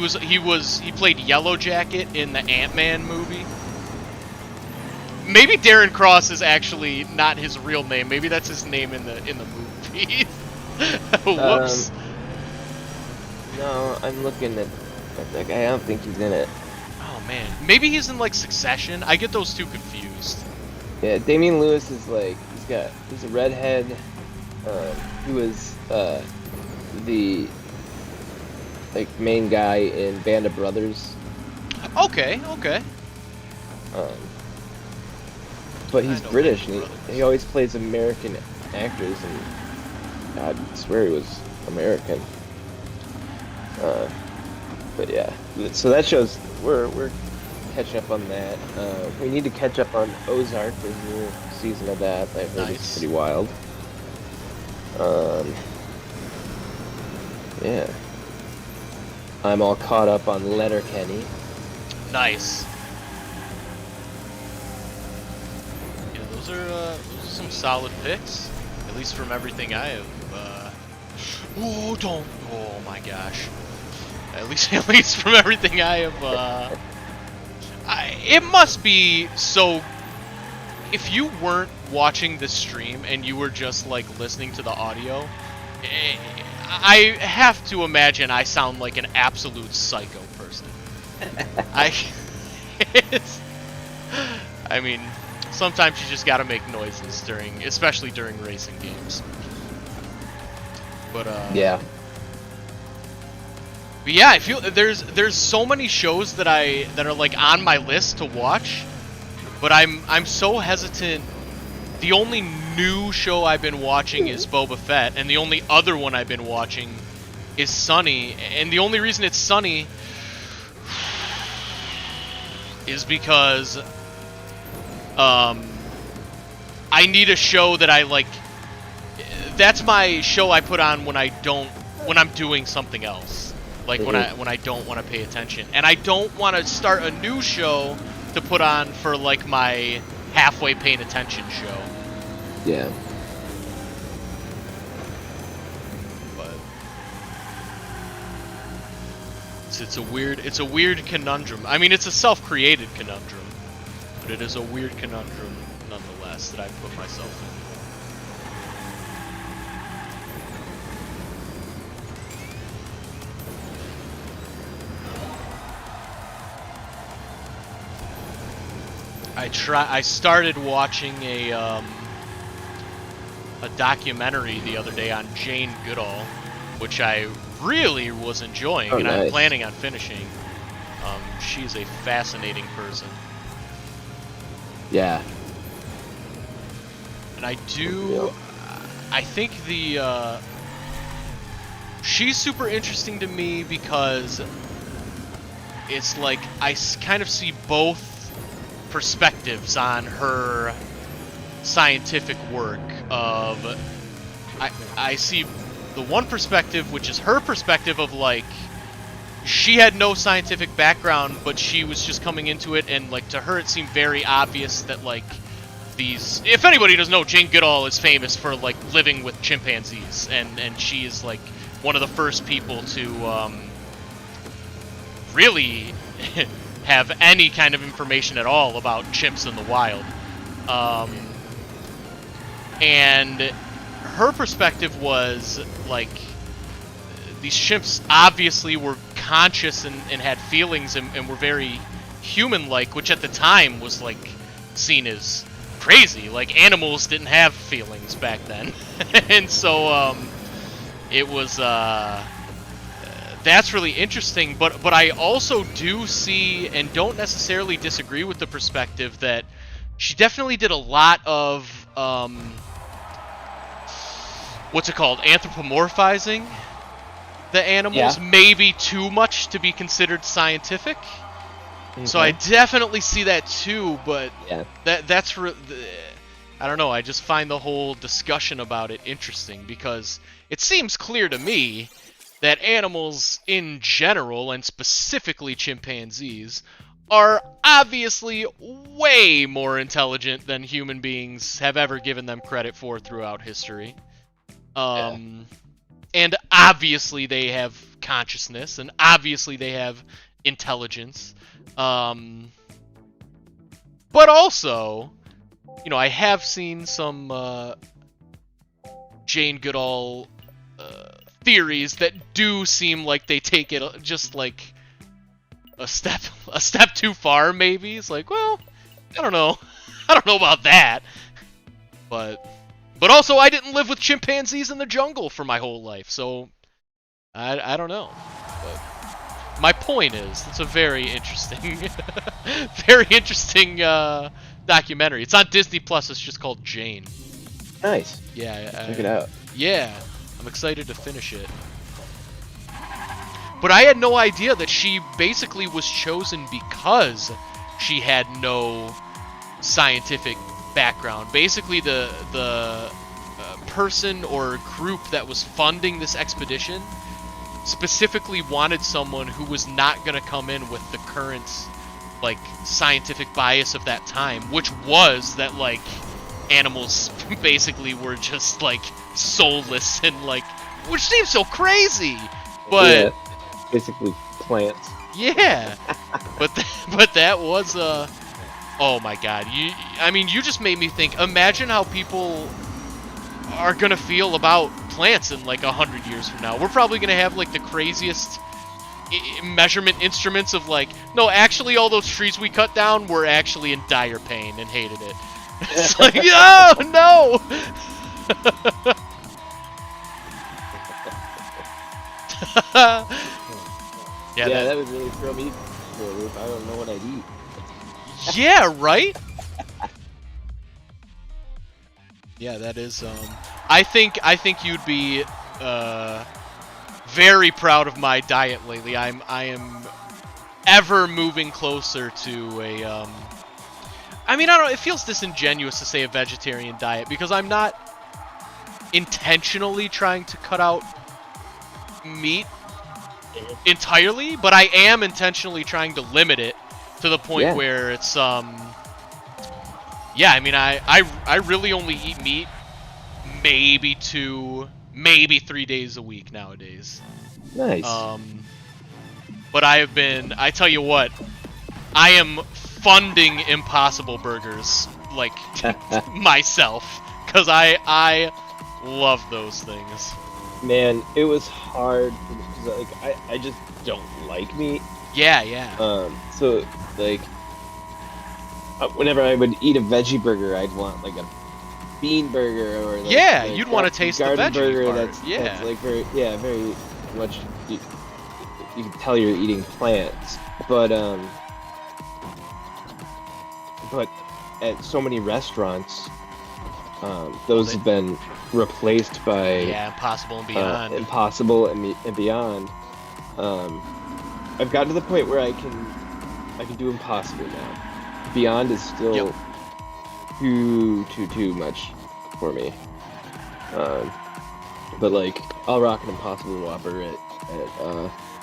played Yellow Jacket in the Ant-Man movie. Maybe Darren Cross is actually not his real name. Maybe that's his name in the movie. Whoops. No, I'm looking at that guy. I don't think he's in it. Oh man, maybe he's in like Succession. I get those two confused. Yeah, Damian Lewis is like he's a redhead. He was the main guy in Band of Brothers. Okay. But he's British, and he always plays American actors, and I swear he was American. But yeah, so that shows we're catching up on that. We need to catch up on Ozark. There's a new season of that. I heard Nice. it's pretty wild. Yeah. I'm all caught up on Letterkenny. Nice. Yeah, those are some solid picks, at least from everything I have. Oh, don't! Oh my gosh! At least from everything I have. It must be so. If you weren't watching the stream and you were just like listening to the audio, I have to imagine I sound like an absolute psycho person. I mean, sometimes you just gotta make noises especially during racing games. But Yeah. But yeah, I feel there's so many shows that are like on my list to watch, but I'm so hesitant. The only new show I've been watching is Boba Fett, and the only other one I've been watching is Sunny, and the only reason it's Sunny is because I need a show that I like. That's my show I put on when I'm doing something else. Like when I don't want to pay attention, and I don't want to start a new show to put on for like my halfway paying attention show. Yeah. But it's a weird conundrum. I mean, it's a self-created conundrum, but it is a weird conundrum nonetheless that I put myself in. I started watching a documentary the other day on Jane Goodall, which I really was enjoying, and nice. I'm planning on finishing. She's a fascinating person. Yeah. And I think she's super interesting to me because it's like I kind of see both perspectives on her scientific work. I see the one perspective, which is her perspective of like she had no scientific background, but she was just coming into it, and like to her it seemed very obvious that like these, if anybody doesn't know, Jane Goodall is famous for like living with chimpanzees, and she is like one of the first people to really have any kind of information at all about chimps in the wild. And her perspective was like these chimps obviously were conscious and had feelings and were very human-like, which at the time was like seen as crazy. Like animals didn't have feelings back then. And so it was that's really interesting, but I also do see and don't necessarily disagree with the perspective that she definitely did a lot of what's it called, anthropomorphizing the animals, maybe too much to be considered scientific. So I definitely see that too, but that's I don't know, I just find the whole discussion about it interesting because it seems clear to me that animals in general, and specifically chimpanzees, are obviously way more intelligent than human beings have ever given them credit for throughout history. And obviously they have consciousness, and obviously they have intelligence. But also, you know, I have seen some Jane Goodall theories that do seem like they take it just like a step too far. Maybe it's like, well, I don't know about that. But also, I didn't live with chimpanzees in the jungle for my whole life, so I don't know. But my point is, it's a very interesting, documentary. It's on Disney Plus. It's just called Jane. Nice. Yeah. Check it out. Yeah. I'm excited to finish it. But I had no idea that she basically was chosen because she had no scientific background. Basically, the person or group that was funding this expedition specifically wanted someone who was not going to come in with the current, like, scientific bias of that time, which was that, like, animals basically were just, like, soulless and, like, which seems so crazy, but... Yeah, basically plants. Yeah, but that was, oh my god, I mean, you just made me think, imagine how people are gonna feel about plants in like 100 years from now. We're probably gonna have like the craziest measurement instruments of like, no, actually all those trees we cut down were actually in dire pain and hated it. It's like, oh no! Yeah, that would really throw me for a loop. I don't know what I'd eat. Yeah, right? Yeah, that is, I think you'd be, very proud of my diet lately. I am ever moving closer to a, I mean, I don't know, it feels disingenuous to say a vegetarian diet, because I'm not intentionally trying to cut out meat entirely, but I am intentionally trying to limit it to the point where it's, yeah, I mean, I really only eat meat maybe 2, maybe 3 days a week nowadays. Nice. But I tell you what, I am funding Impossible Burgers, like, myself, because I love those things. Man, it was hard, because, like, I just don't like meat. Yeah. So, like, whenever I would eat a veggie burger, I'd want, like, a bean burger, or, like, yeah, like you'd want to taste the veggie burger part. that's like, very much, you can tell you're eating plants. But at so many restaurants, those have been replaced by Impossible and Beyond. Impossible and Beyond. I've gotten to the point where I can do Impossible now. Beyond is still too much for me. But like, I'll rock an Impossible Whopper at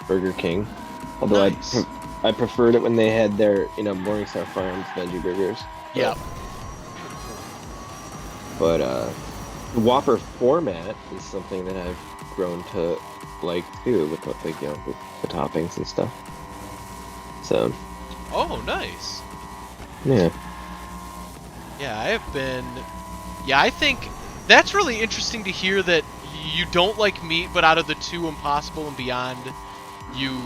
Burger King. Although nice. I preferred it when they had their, Morningstar Farms veggie burgers. Yeah. But the Whopper format is something that I've grown to like too, with with the toppings and stuff. So. Oh, nice. Yeah. Yeah, I have been. Yeah, I think that's really interesting to hear that you don't like meat, but out of the two, Impossible and Beyond, you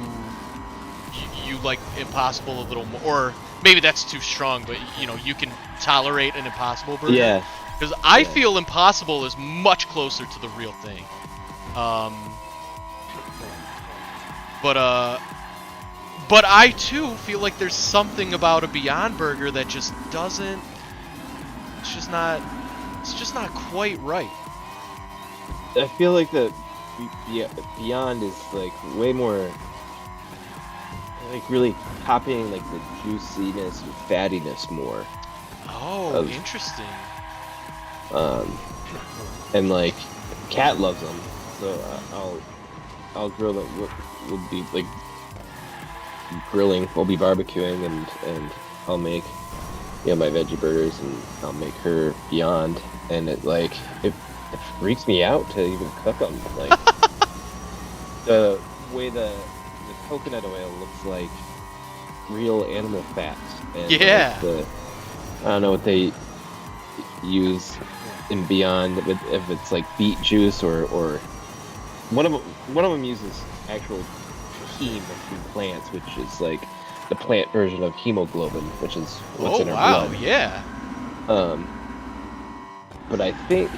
like Impossible a little more. Or maybe that's too strong, but you can tolerate an Impossible burger. Yeah. Because I feel Impossible is much closer to the real thing. But I too feel like there's something about a Beyond Burger that just doesn't. It's just not quite right. I feel like the Beyond is like way more, like really copying like the juiciness and fattiness more. Oh, interesting. And like, Cat loves them, so I'll grill them. We'll be like grilling. We'll be barbecuing, and I'll make my veggie burgers, and I'll make her Beyond, and it freaks me out to even cook them. Like the way the coconut oil looks like real animal fat. And yeah. I don't know what they use in Beyond, if it's like beet juice or one of them uses actual heme from plants, which is like the plant version of hemoglobin, which is what's in our blood. Yeah. But I think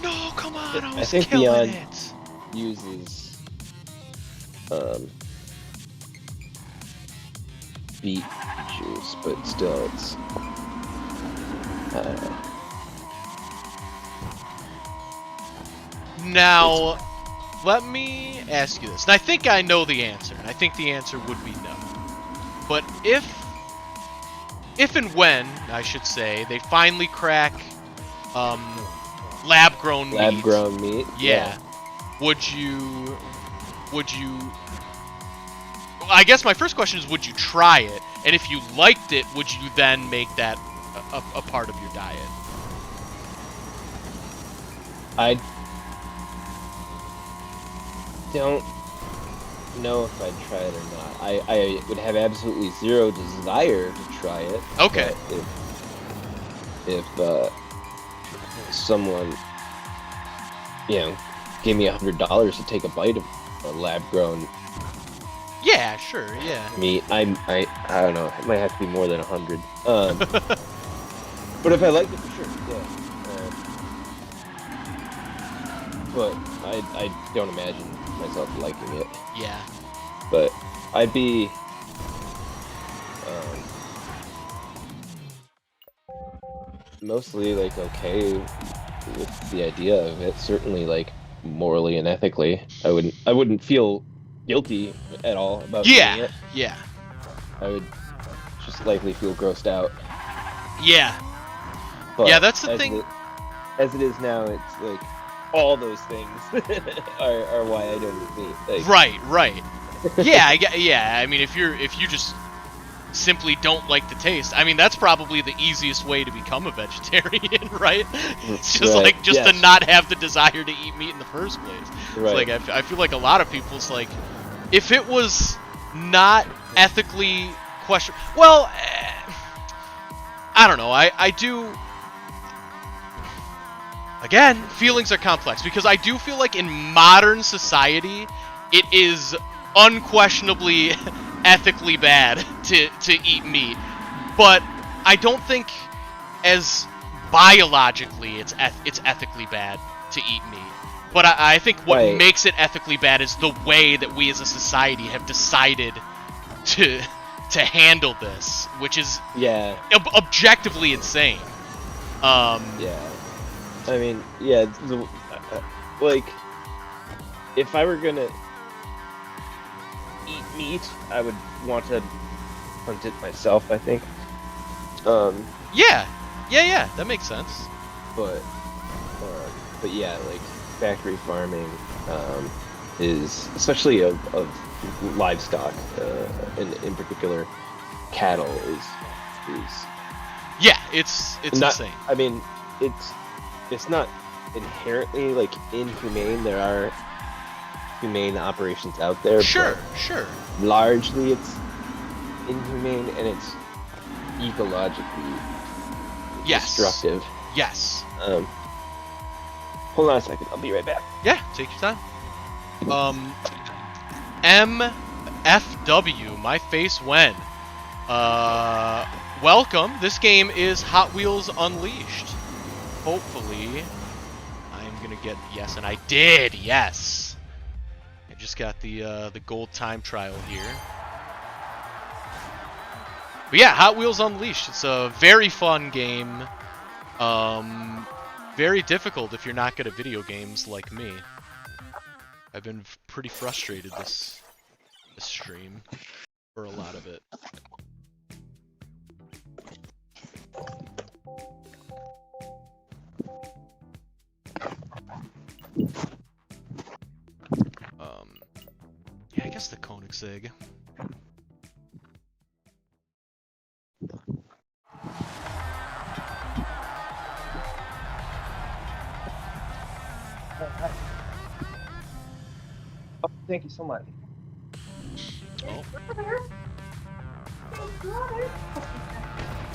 no, come on, I think killing Beyond it. uses beet juice, but still it's Now, let me ask you this. And I think I know the answer, and I think the answer would be no. But if and when, I should say, they finally crack lab-grown meat. Lab-grown meat. Yeah. Would you... I guess my first question is, would you try it? And if you liked it, would you then make that a part of your diet? I don't know if I'd try it or not. I would have absolutely zero desire to try it. Okay. If someone, gave me $100 to take a bite of a lab-grown Yeah, sure, yeah. meat, I don't know. It might have to be more than 100. But if I liked it, for sure, yeah. But I don't imagine myself liking it. Yeah. But I'd be mostly like okay with the idea of it. Certainly, like morally and ethically, I wouldn't feel guilty at all about doing it. Yeah. I would just likely feel grossed out. Yeah. But Yeah, that's the thing. As it is now, it's like all those things are why I don't eat meat. Like, Right. Yeah, I mean, if you just simply don't like the taste, I mean, that's probably the easiest way to become a vegetarian, right? It's just right. to not have the desire to eat meat in the first place. Right. It's like I feel like a lot of people, it's like, if it was not ethically questionable, well, I don't know. I do. Again, feelings are complex, because I do feel like in modern society, it is unquestionably ethically bad to eat meat. But I don't think as biologically it's ethically bad to eat meat. But I think what makes it ethically bad is the way that we as a society have decided to handle this, which is objectively insane. Yeah. I mean, yeah, like, if I were gonna eat meat, I would want to hunt it myself, I think. Yeah, that makes sense. But yeah, like, factory farming is, especially of livestock, in particular, cattle, is yeah, it's not, insane. I mean, it's not inherently like inhumane. There are humane operations out there. Sure. Largely, it's inhumane, and it's ecologically destructive. Yes. Hold on a second. I'll be right back. Yeah, take your time. MFW, my face when. Welcome. This game is Hot Wheels Unleashed. Hopefully, I'm gonna get yes, and I did. Yes. I just got the gold time trial here. But yeah, Hot Wheels Unleashed. It's a very fun game. Very difficult if you're not good at video games like me. I've been pretty frustrated this stream for a lot of it. Yeah, I guess the Koenigsegg. Oh, thank you so much. Oh.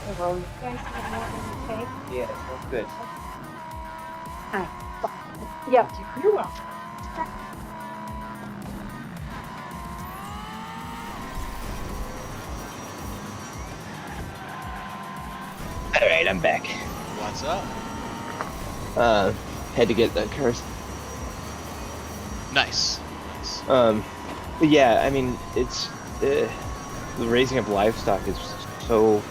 Hello. You guys have more than okay? Yeah, that's good. Hi. Yeah, you're welcome. Alright, I'm back. What's up? Had to get that curse. Nice. But yeah, I mean, it's the raising of livestock is so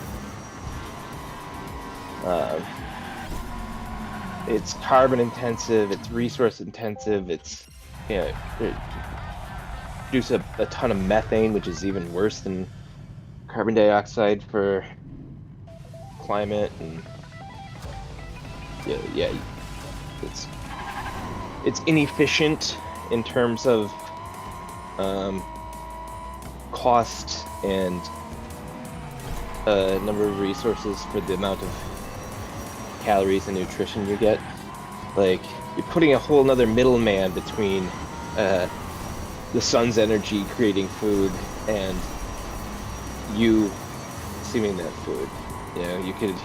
it's carbon intensive, it's resource intensive, it's it produces a ton of methane, which is even worse than carbon dioxide for climate, and yeah, it's inefficient in terms of cost and number of resources for the amount of calories and nutrition you get. Like, you're putting a whole nother middleman between the sun's energy creating food and you consuming that food. You know, you could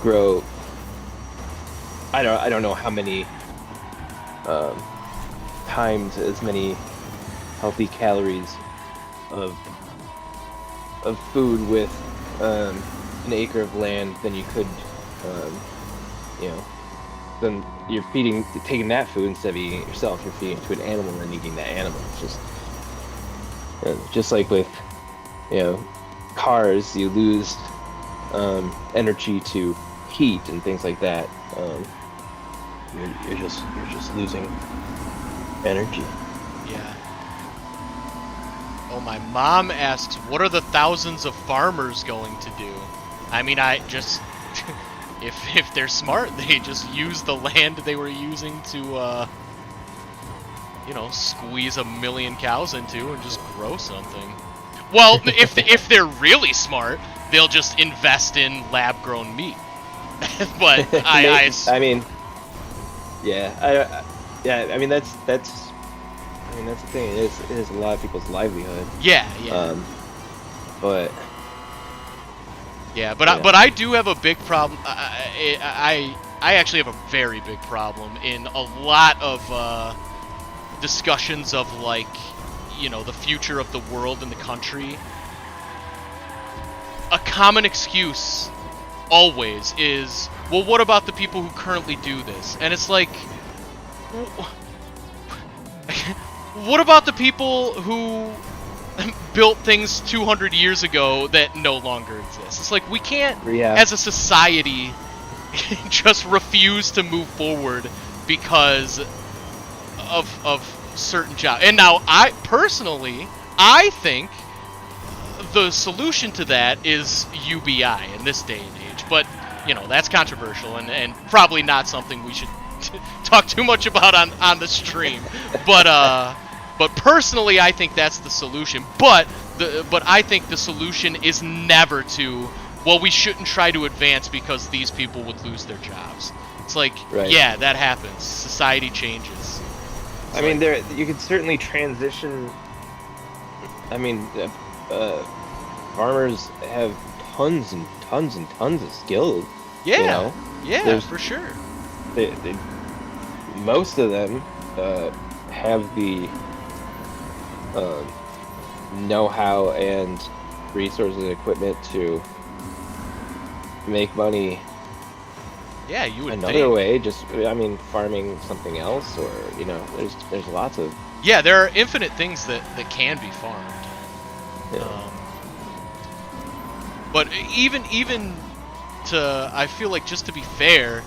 grow, I don't know how many times as many healthy calories of food with an acre of land than you could, then you're taking that food instead of eating it yourself. You're feeding it to an animal and eating that animal. It's just like with, cars, you lose energy to heat and things like that. You're just losing energy. Yeah. Oh, my mom asks, what are the thousands of farmers going to do? I mean, if they're smart, they just use the land they were using to, squeeze 1 million cows into and just grow something. Well, if they're really smart, they'll just invest in lab-grown meat. But that's the thing. It is a lot of people's livelihood. Yeah. But I do have a big problem. I actually have a very big problem in a lot of discussions of, like, the future of the world and the country. A common excuse always is, well, what about the people who currently do this? And it's like, what about the people who built things 200 years ago that no longer exist? It's like, we can't, as a society, just refuse to move forward because of certain jobs. And now, I think the solution to that is UBI in this day and age. But, that's controversial and probably not something we should talk too much about on the stream. But personally, I think that's the solution. But I think the solution is never to, well, we shouldn't try to advance because these people would lose their jobs. It's like, yeah, that happens. Society changes. I mean, you could certainly transition. I mean, farmers have tons and tons and tons of skills. Yeah, for sure. Most of them have the know-how and resources and equipment to make money. Yeah, you would another way, farming something else, or there's lots of. Yeah, there are infinite things that can be farmed. Yeah. But even to, I feel like, just to be fair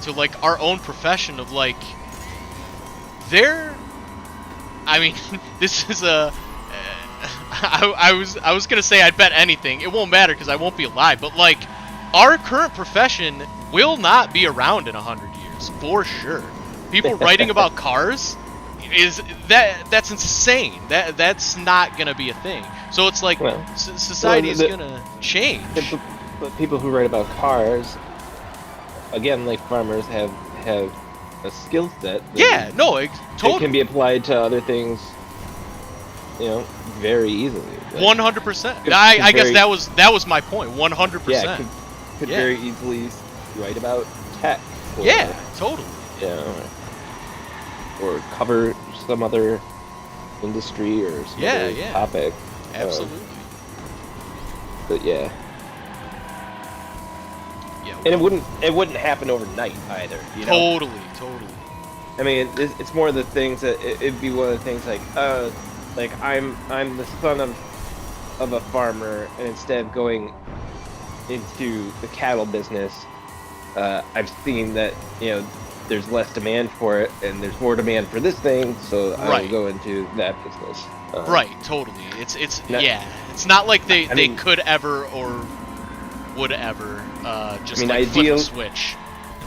to, like, our own profession of, like, this is a. I was gonna say I'd bet anything. It won't matter because I won't be alive. But, like, our current profession will not be around in 100 years for sure. People writing about cars that's insane. That's not gonna be a thing. So it's like, society is gonna change. But people who write about cars, again, like farmers, have a skill set. Totally. It can be applied to other things, very easily. 100%. I guess that was my point. 100%. Yeah, could very easily write about tech. Totally. Or cover some other industry or some other topic. Absolutely. But yeah. And it wouldn't happen overnight either. Totally. I mean, it's more of the things that it'd be one of the things like I'm the son of a farmer, and instead of going into the cattle business, I've seen that there's less demand for it, and there's more demand for this thing, so I Right. will go into that business. Right, totally. It's Not- yeah. It's not like they I mean- could ever or would ever just I mean, like flip ideal- a switch.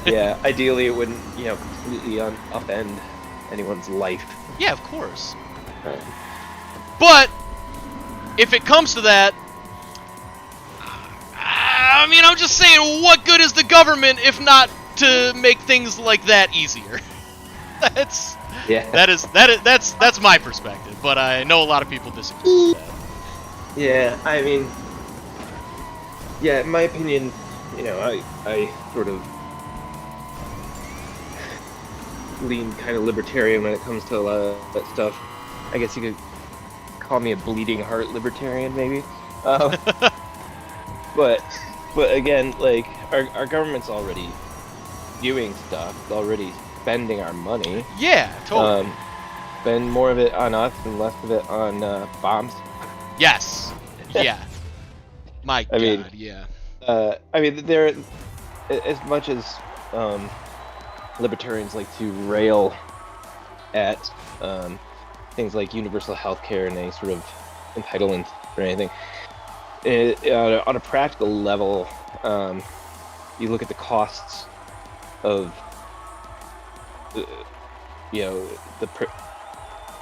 Yeah, ideally it wouldn't completely upend anyone's life. Yeah, of course. Um, But if it comes to that, I mean, I'm just saying, what good is the government if not to make things like that easier? That's yeah. that's my perspective, but I know a lot of people disagree with that. Yeah, I mean, yeah, in my opinion, I sort of lean kind of libertarian when it comes to a lot of that stuff. I guess you could call me a bleeding heart libertarian, maybe. But again, like our government's already doing stuff, it's already spending our money. Yeah, totally. Spend more of it on us and less of it on bombs. Yes. Yeah. My I God. mean, Yeah. I mean, there, as much as libertarians like to rail at things like universal health care and any sort of entitlement or anything, on a practical level, you look at the costs of the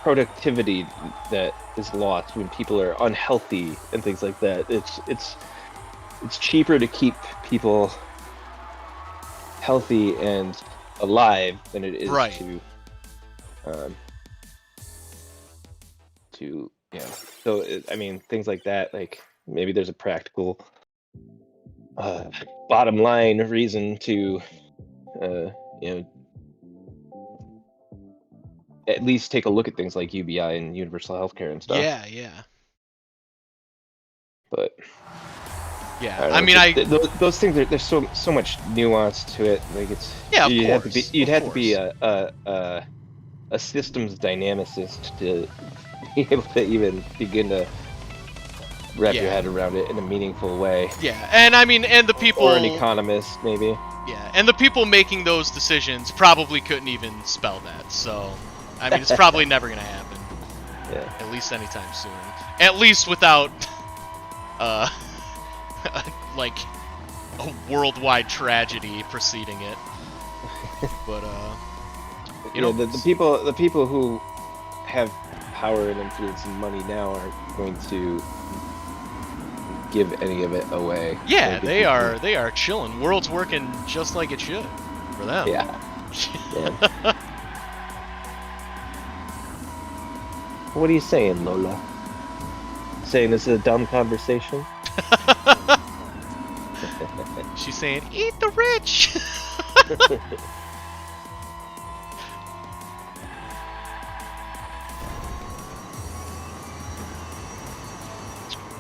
productivity that is lost when people are unhealthy and things like that. It's cheaper to keep people healthy and alive than it is Right. to so I mean, things like that, like maybe there's a practical bottom line reason to at least take a look at things like UBI and universal healthcare and stuff. Yeah, yeah. But Yeah. don't I know, mean, those things are, there's so much nuance to it. Like it's Yeah, of you'd course, you'd of have to be course. a systems dynamicist to be able to even begin to wrap your Yeah. head around it in a meaningful way. Yeah, and I mean, and the people. Or an economist, maybe. Yeah, and the people making those decisions probably couldn't even spell that. So, I mean, it's probably never gonna happen. Yeah. At least anytime soon. At least without, like, a worldwide tragedy preceding it. But the people who have power and influence and money now aren't going to give any of it away. yeah, they are chilling. World's working just like it should for them. Yeah. Yeah. What are you saying, Lola? Saying this is a dumb conversation? She's saying, "Eat the rich."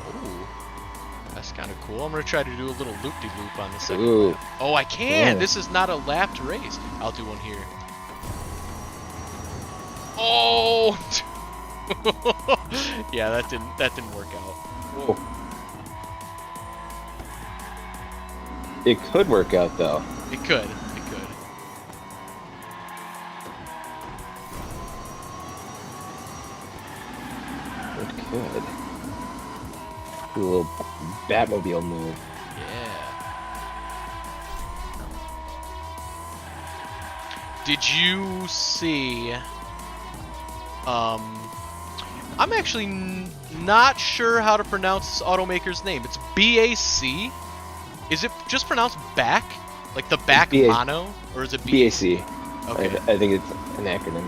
Ooh, that's kind of cool. I'm gonna try to do a little loop-de-loop on the second Ooh. lap. Oh, I can. Yeah. This is not a lapped race. I'll do one here. Oh. Yeah, that didn't work out. Whoa. It could work out though. It could. It could. It could. Do a little Batmobile move. Yeah. Did you see? I'm actually not sure how to pronounce this automaker's name. It's BAC. Is it just pronounced back? Like the back BA mono? Or is it BAC? BAC. Okay. I think it's an acronym.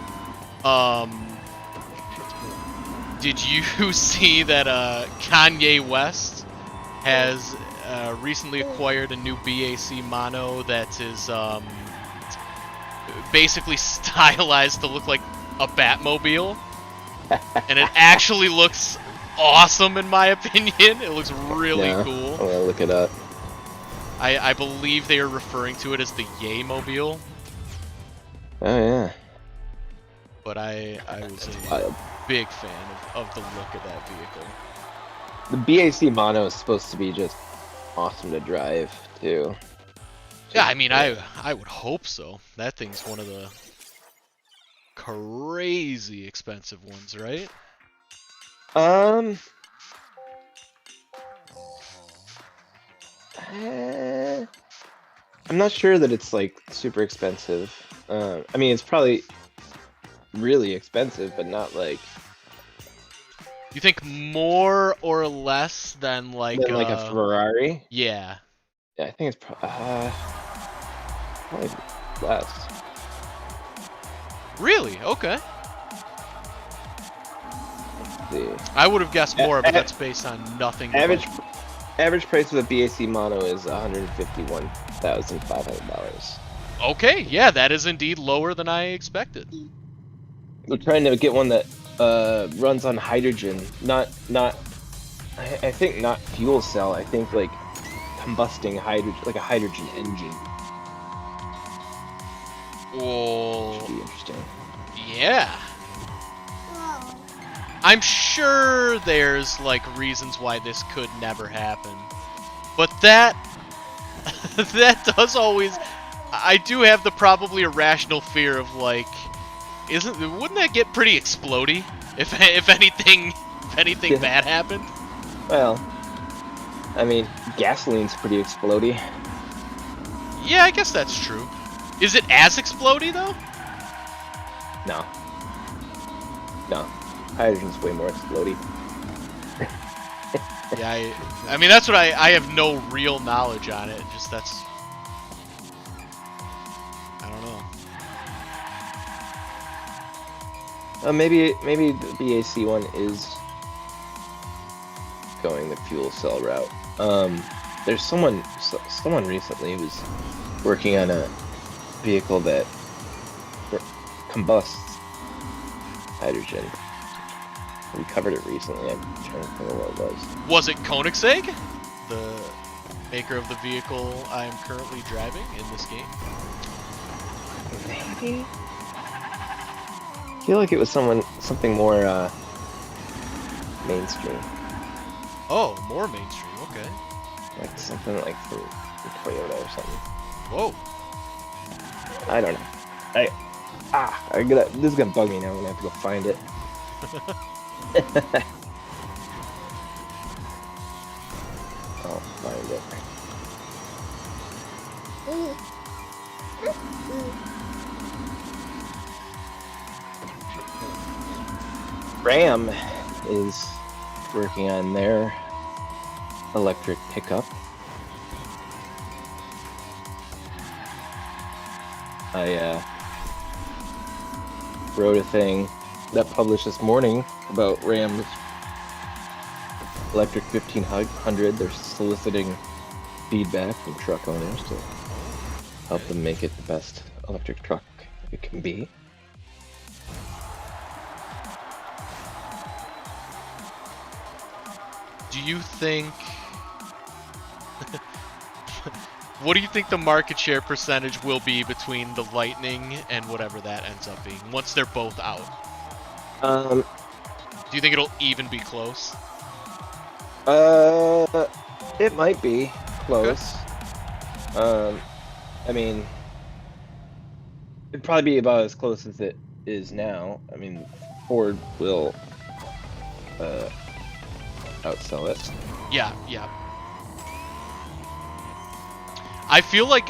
Did you see that Kanye West has recently acquired a new BAC mono that is basically stylized to look like a Batmobile? And it actually looks awesome in my opinion. It looks really cool. I'm gonna look it up. I believe they are referring to it as the Yay-mobile. Oh yeah. But I was a big fan of the look of that vehicle. The BAC mono is supposed to be just awesome to drive too. Yeah, I mean, I would hope so. That thing's one of the crazy expensive ones, right? I'm not sure that it's like super expensive. I mean, it's probably really expensive, but not like You think more or less than like a Ferrari. yeah. Yeah, I think it's probably less. Really? Okay. Let's see. I would have guessed more, but that's based on nothing. Average price of a BAC mono is $151,500. Okay, yeah, that is indeed lower than I expected. We're trying to get one that runs on hydrogen, not I think not fuel cell. I think like combusting hydrogen, like a hydrogen engine. Oh, Should be interesting. yeah. I'm sure there's like reasons why this could never happen, but that does always. I do have the probably irrational fear of like, wouldn't that get pretty explodey if anything bad happened? Well, I mean, gasoline's pretty explodey. Yeah, I guess that's true. Is it as explodey though? No. Hydrogen's way more explodey. Yeah, I mean that's what I have no real knowledge on it. Just that's I don't know. Maybe the BAC one is going the fuel cell route. There's someone recently was working on a vehicle that combusts hydrogen. We covered it recently. I'm trying to think of what it was. Was it Koenigsegg, the maker of the vehicle I am currently driving in this game? Maybe. I feel like it was something more mainstream. Oh, more mainstream. Okay. Like something like from Toyota or something. Whoa. I don't know. This is gonna bug me now. I'm gonna have to go find it. I'll find it. Ram is working on their electric pickup. I wrote a thing that published this morning about Ram's electric 1500. They're soliciting feedback from truck owners to help them make it the best electric truck it can be. Do you think... What do you think the market share percentage will be between the Lightning and whatever that ends up being, once they're both out? Do you think it'll even be close? It might be close. Okay. I mean, it'd probably be about as close as it is now. I mean, Ford will outsell it. Yeah. I feel like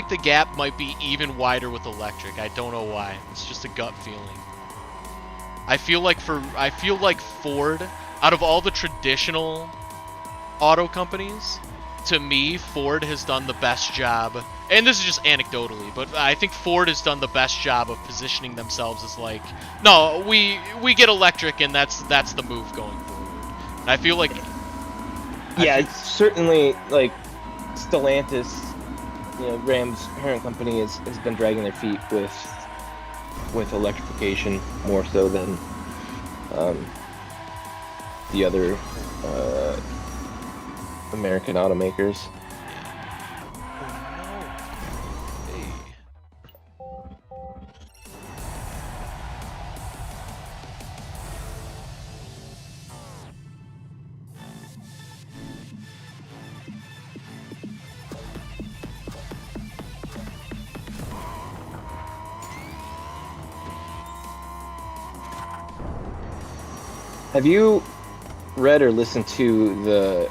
the gap might be even wider with electric. I don't know why. It's just a gut feeling. I feel like Ford, out of all the traditional auto companies, to me, Ford has done the best job. And this is just anecdotally, but I think Ford has done the best job of positioning themselves as like, no, we get electric, and that's the move going forward. And I feel like, it's certainly like Stellantis, Ram's parent company has been dragging their feet with electrification more so than the other American automakers. Have you read or listened to the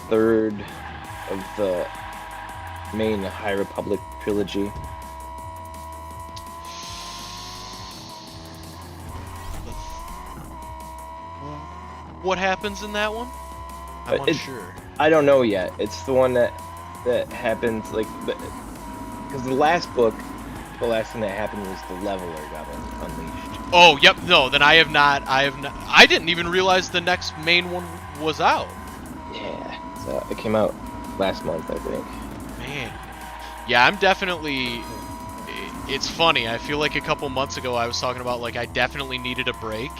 third of the main High Republic trilogy? What happens in that one? I'm unsure. I don't know yet. It's the one that happens like because the last book, the last thing that happened was the Leveler got unleashed. Oh, yep. No, then I have not. I didn't even realize the next main one was out. Yeah, so it came out last month, I think. Man, yeah, I'm definitely. It's funny. I feel like a couple months ago I was talking about like I definitely needed a break.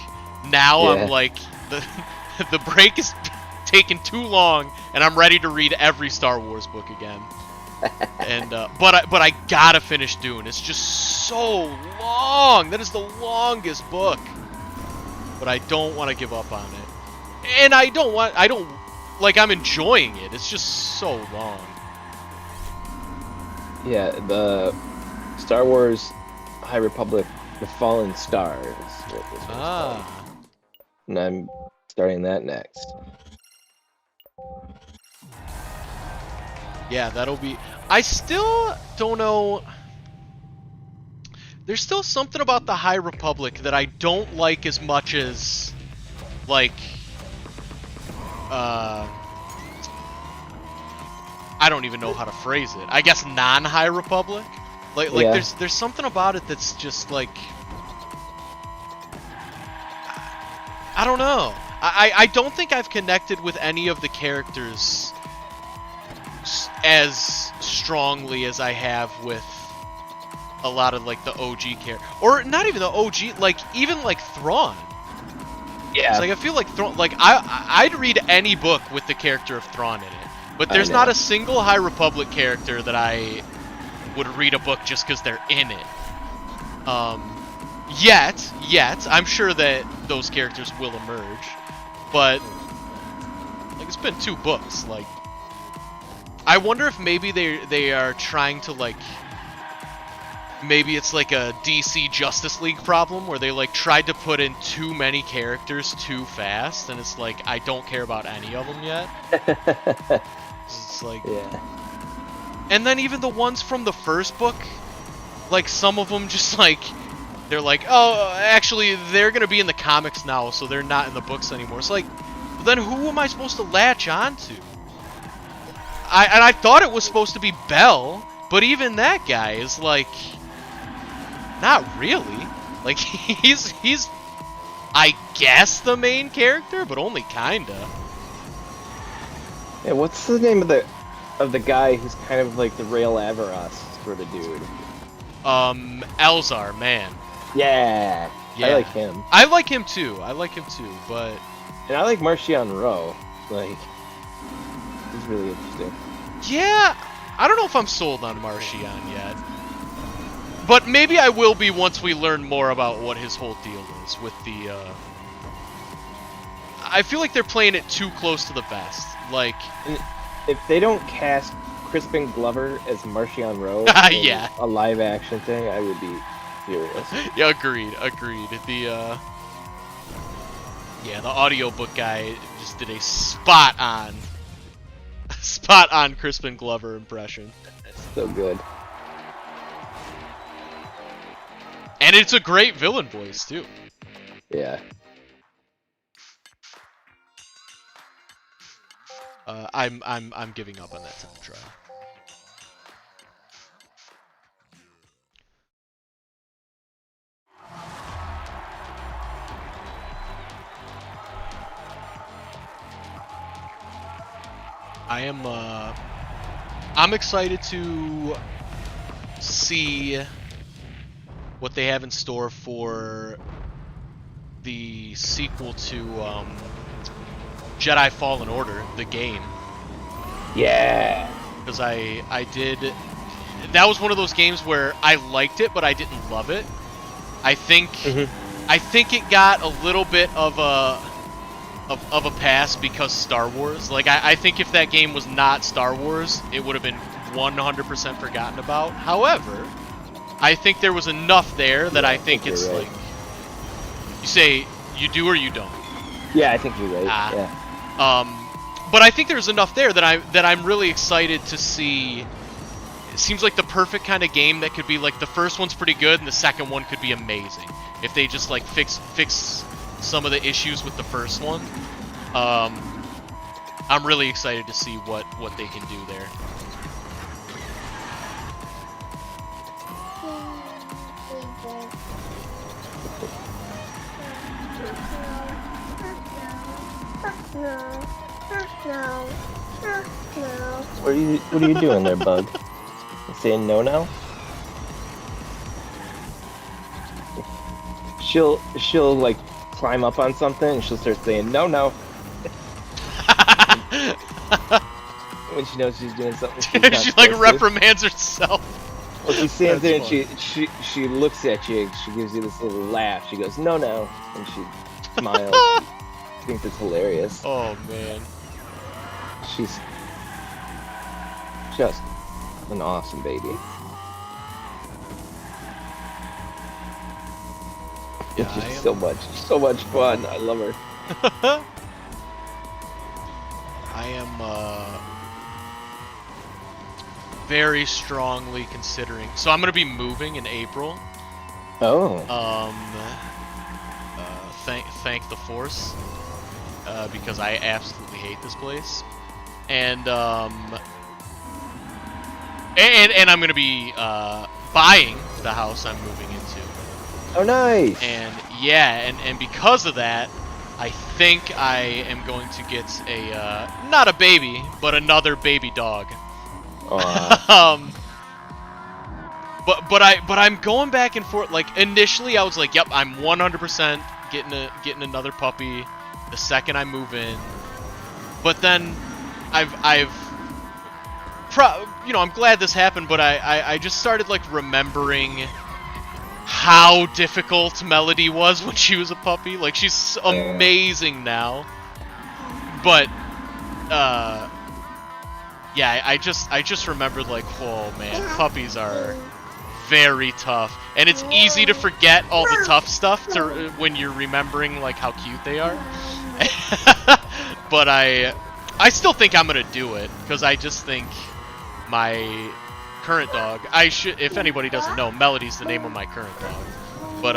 Now Yeah. I'm like the break is taking too long, and I'm ready to read every Star Wars book again. And but I gotta finish Dune. It's just so long. That is the longest book. But I don't want to give up on it. And I don't like I'm enjoying it. It's just so long. Yeah, the Star Wars High Republic, The Fallen Star is what this one's called. And I'm starting that next. Yeah, that'll be... I still don't know... There's still something about the High Republic that I don't like as much as... Like... I don't even know how to phrase it. I guess non-High Republic? Like Yeah. there's something about it that's just like... I don't know. I don't think I've connected with any of the characters as strongly as I have with a lot of like the OG characters, or not even the OG, like even like Thrawn. Yeah. It's like I feel like Thrawn, like I'd read any book with the character of Thrawn in it, but there's not a single High Republic character that I would read a book just because they're in it. Yet I'm sure that those characters will emerge, but like it's been 2 books. Like I wonder if maybe they are trying to like, maybe it's like a DC Justice League problem where they like tried to put in too many characters too fast, and it's like I don't care about any of them yet. It's like, Yeah. and then even the ones from the first book, like some of them just like they're like, oh, actually they're gonna be in the comics now, so they're not in the books anymore. It's like, then who am I supposed to latch onto? I thought it was supposed to be Bell, but even that guy is like, not really. Like he's I guess the main character, but only kinda. Yeah, what's the name of the guy who's kind of like the Rail Avaros sort of dude? Elzar, man. Yeah. Yeah. I like him. I like him too, but... And I like Marchion Ro. Like, he's really interesting. Yeah, I don't know if I'm sold on Marchion yet. But maybe I will be once we learn more about what his whole deal is with the, I feel like they're playing it too close to the vest. Like... And if they don't cast Crispin Glover as Marchion Ro in Yeah. a live action thing, I would be furious. Yeah, agreed. The, yeah, the audiobook guy just did a spot on Crispin Glover impression. That's so good. And it's a great villain voice too. Yeah. I'm giving up on that time trial. I'm excited to see what they have in store for the sequel to Jedi Fallen Order, the game. Yeah. Because I did... That was one of those games where I liked it, but I didn't love it. I think it got a little bit of a pass because Star Wars. Like, I think if that game was not Star Wars, it would have been 100% forgotten about. However, I think there was enough there that I think it's right. like... You You do or you don't? Yeah, I think you're right. Yeah. But I think there's enough there that I'm really excited to see. It seems like the perfect kind of game that could be like the first one's pretty good and the second one could be amazing if they just like fix some of the issues with the first one. I'm really excited to see what they can do there. What are you doing there, Bug? You saying no now? She'll like climb up on something and she'll start saying no. When she knows she's doing something, she like reprimands herself. Well, she stands there and she looks at you. She gives you this little laugh. She goes no, and she smiles. I think it's hilarious. Oh man, she's just an awesome baby. Yeah, it's just so much fun. I love her. I am very strongly considering. So I'm gonna be moving in April. Oh. Thank the Force, because I absolutely hate this place, and I'm gonna be buying the house I'm moving into. Oh, nice. And yeah, and because of that, I think I am going to get a not a baby, but another baby dog. But I'm going back and forth. Like initially, I was like, "Yep, I'm 100% getting another puppy the second I move in." But then I'm glad this happened. But I just started like remembering how difficult Melody was when she was a puppy. Like she's amazing now, but yeah, I just remembered like, whoa, man, puppies are very tough, and it's easy to forget all the tough stuff when you're remembering like how cute they are. But I still think I'm gonna do it because I just think my current dog. If anybody doesn't know, Melody's the name of my current dog. But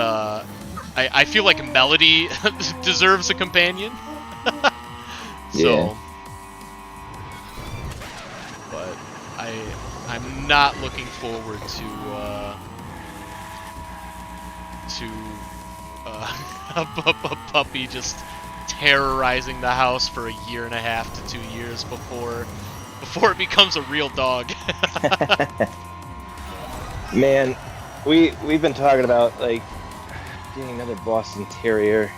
I feel like Melody deserves a companion. So. Yeah. But I'm not looking forward to a puppy just terrorizing the house for 1.5 to 2 years before it becomes a real dog. Man, we've been talking about like getting another Boston Terrier.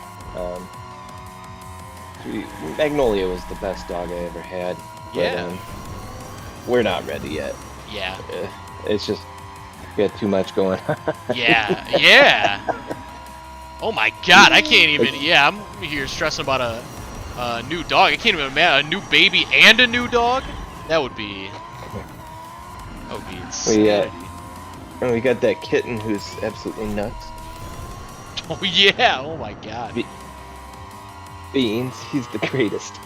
Magnolia was the best dog I ever had. But, Yeah. We're not ready yet. Yeah. It's just got too much going on. Yeah. Oh my God, I can't even. Yeah, I'm here stressing about a new dog. I can't even imagine a new baby and a new dog. That would be insanity. And we got that kitten who's absolutely nuts. Oh yeah. Oh my God. Beans, he's the greatest.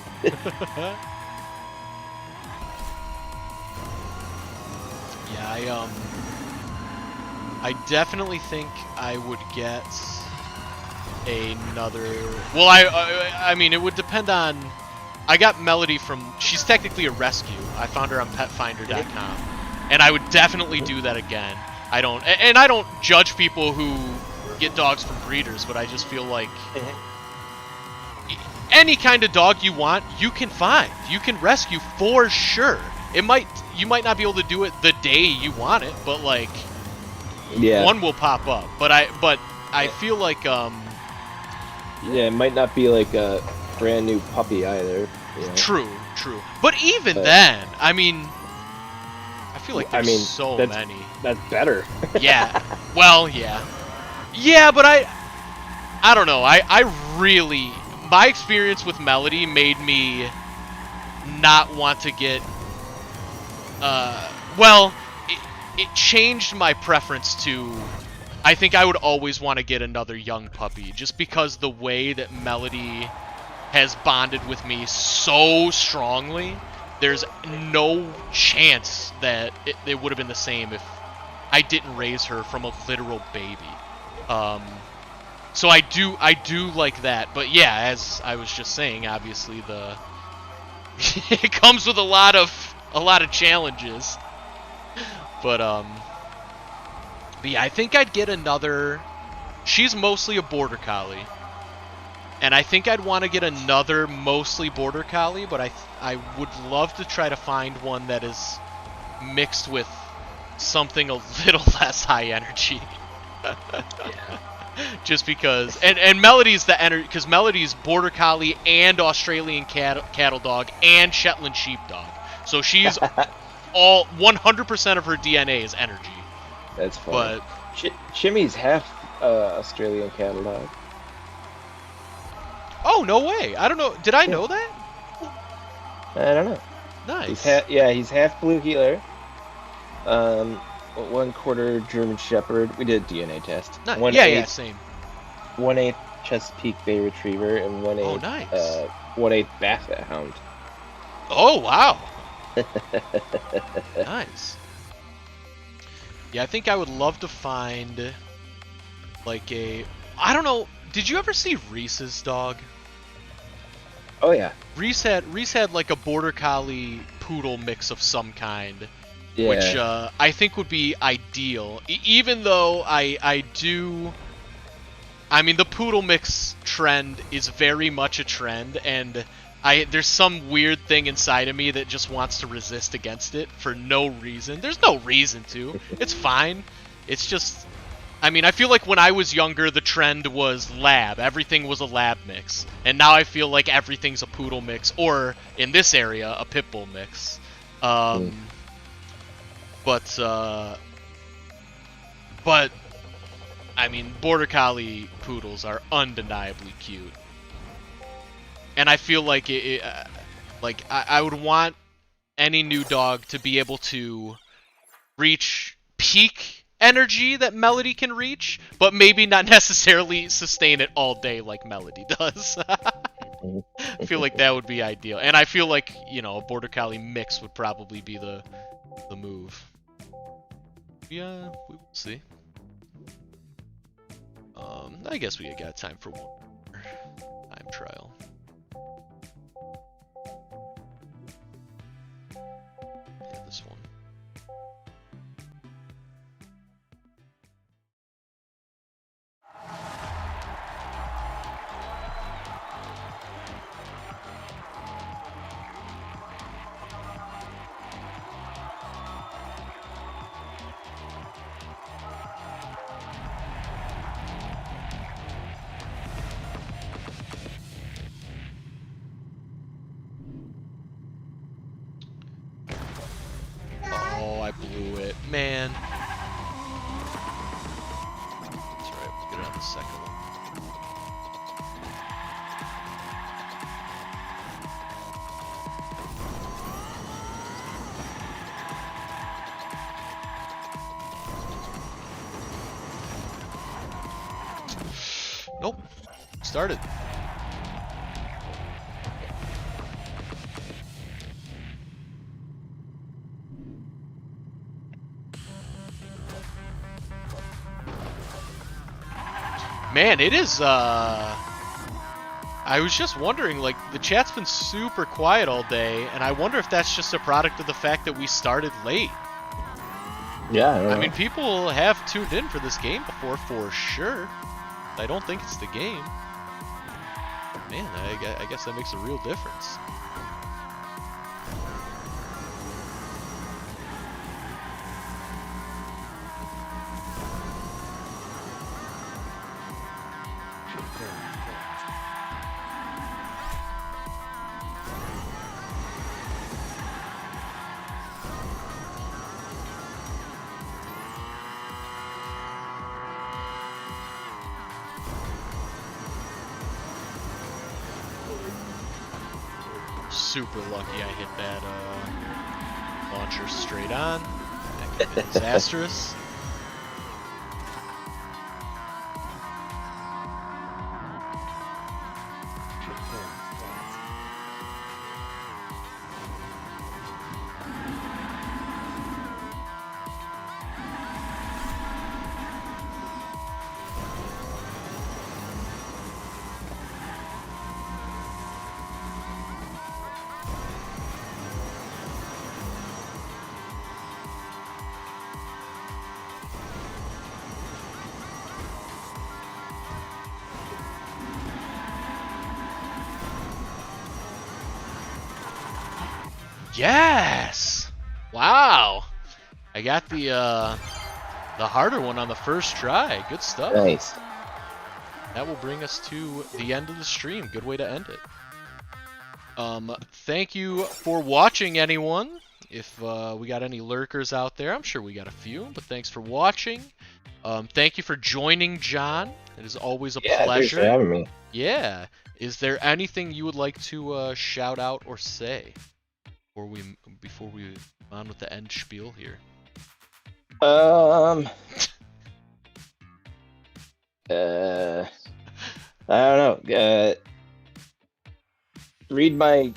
Yeah, I definitely think I would get another. Well, I mean, it would depend on. I got Melody from. She's technically a rescue. I found her on PetFinder.com, and I would definitely do that again. I don't judge people who get dogs from breeders, but I just feel like any kind of dog you want, you can find. You can rescue for sure. You might not be able to do it the day you want it, but like one will pop up. But I feel like yeah, it might not be like a brand new puppy either. You know? True. But even then, I mean, I feel like there's so many. That's better. Yeah. Well, yeah. Yeah, but I don't know. I really, my experience with Melody made me not want to get. Well, it changed my preference to I think I would always want to get another young puppy, just because the way that Melody has bonded with me so strongly, there's no chance that it would have been the same if I didn't raise her from a literal baby. So I do like that, but yeah, as I was just saying, obviously it comes with a lot of challenges. But yeah, I think I'd get another. She's mostly a border collie, and I think I'd want to get another mostly border collie, but I would love to try to find one that is mixed with something a little less high energy. Yeah. Just because, and Melody's the energy, because Melody's border collie and Australian cattle dog and Shetland sheepdog, so she's all 100% of her DNA is energy. That's fun. But Chimmy's half Australian cattle dog. oh, no way! I don't know. Did I know that? I don't know. Nice. He's half blue heeler. 1/4 German Shepherd. We did a DNA test. Nice. Yeah, same. 1/8 Chesapeake Bay Retriever and 1/8 Oh, nice. 1/8 Basset Hound. Oh, wow. Nice. Yeah, I think I would love to find like I don't know. Did you ever see Reese's dog? Oh yeah. Reese had like a border collie poodle mix of some kind. Yeah. Which I think would be ideal. Even though I mean, the poodle mix trend is very much a trend, and there's some weird thing inside of me that just wants to resist against it for no reason. There's no reason to. It's fine. It's just, I mean, I feel like when I was younger, the trend was lab. Everything was a lab mix. And now I feel like everything's a poodle mix, or in this area, a pit bull mix. But I mean, border collie poodles are undeniably cute, and I feel like I would want any new dog to be able to reach peak energy that Melody can reach, but maybe not necessarily sustain it all day like Melody does. I feel like that would be ideal, and I feel like, you know, a border collie mix would probably be the move. Yeah, we will see. I guess we got time for one more time trial. Yeah, this one. Oh, I blew it, man. That's right, let's get it on the second one. Nope. Started. Man, it is, I was just wondering, like, the chat's been super quiet all day, and I wonder if that's just a product of the fact that we started late. Yeah, I mean, people have tuned in for this game before, for sure. I don't think it's the game. Man, I guess that makes a real difference. Super lucky I hit that launcher straight on. That could have been disastrous. Yes! Wow! I got the harder one on the first try. Good stuff. Nice. That will bring us to the end of the stream. Good way to end it. Thank you for watching, anyone. If we got any lurkers out there, I'm sure we got a few, but thanks for watching. Thank you for joining, John. It is always a Yeah, pleasure. thanks for having me. Yeah. Is there anything you would like to shout out or say before we move on with the end spiel here? I don't know. Read my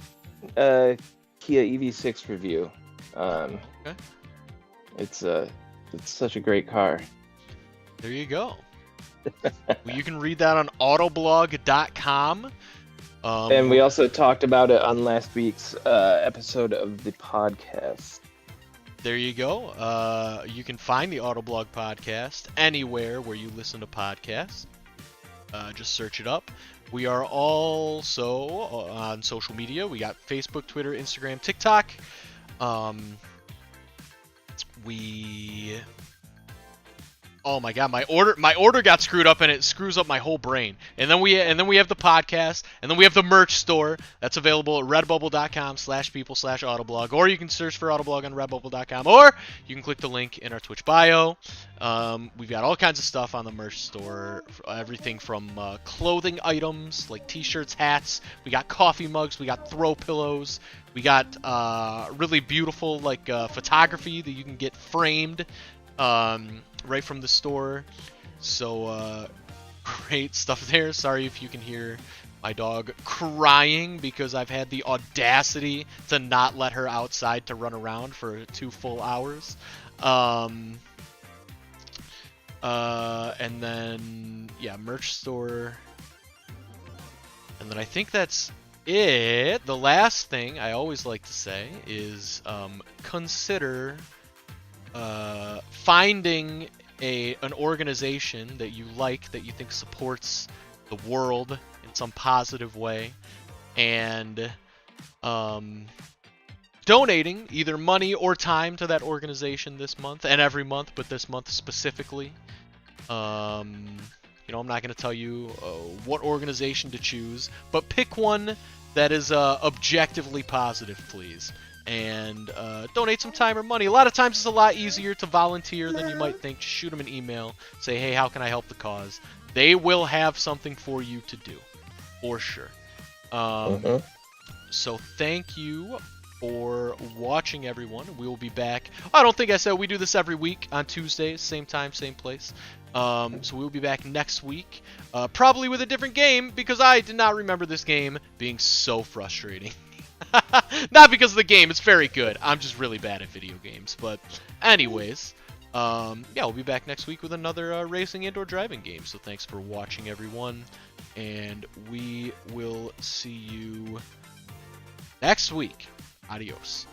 Kia EV6 review. Okay. It's such a great car. There you go. Well, you can read that on Autoblog.com. And we also talked about it on last week's episode of the podcast. There you go. You can find the Autoblog podcast anywhere where you listen to podcasts. Just search it up. We are also on social media. We got Facebook, Twitter, Instagram, TikTok. Oh my god, my order got screwed up and it screws up my whole brain. And then we have the podcast, and then we have the merch store that's available at redbubble.com/people/autoblog, or you can search for Autoblog on redbubble.com, or you can click the link in our Twitch bio. We've got all kinds of stuff on the merch store, everything from clothing items like t-shirts, hats. We got coffee mugs, we got throw pillows, we got really beautiful photography that you can get framed. Right from the store. So great stuff there. Sorry if you can hear my dog crying because I've had the audacity to not let her outside to run around for 2 full hours. And then yeah, merch store. And then I think that's it. The last thing I always like to say is consider finding an organization that you like, that you think supports the world in some positive way, and donating either money or time to that organization this month, and every month, but this month specifically. I'm not going to tell you what organization to choose, but pick one that is objectively positive, please. And donate some time or money. A lot of times it's a lot easier to volunteer than you might think. Just shoot them an email. Say, hey, how can I help the cause? They will have something for you to do. For sure. So thank you for watching, everyone. We will be back. I don't think I said we do this every week on Tuesdays. Same time, same place. So we'll be back next week. Probably with a different game, because I did not remember this game being so frustrating. Not because of the game, it's very good. I'm just really bad at video games. But anyways, yeah, we'll be back next week with another racing and/or driving game. So thanks for watching, everyone, and we will see you next week. Adios.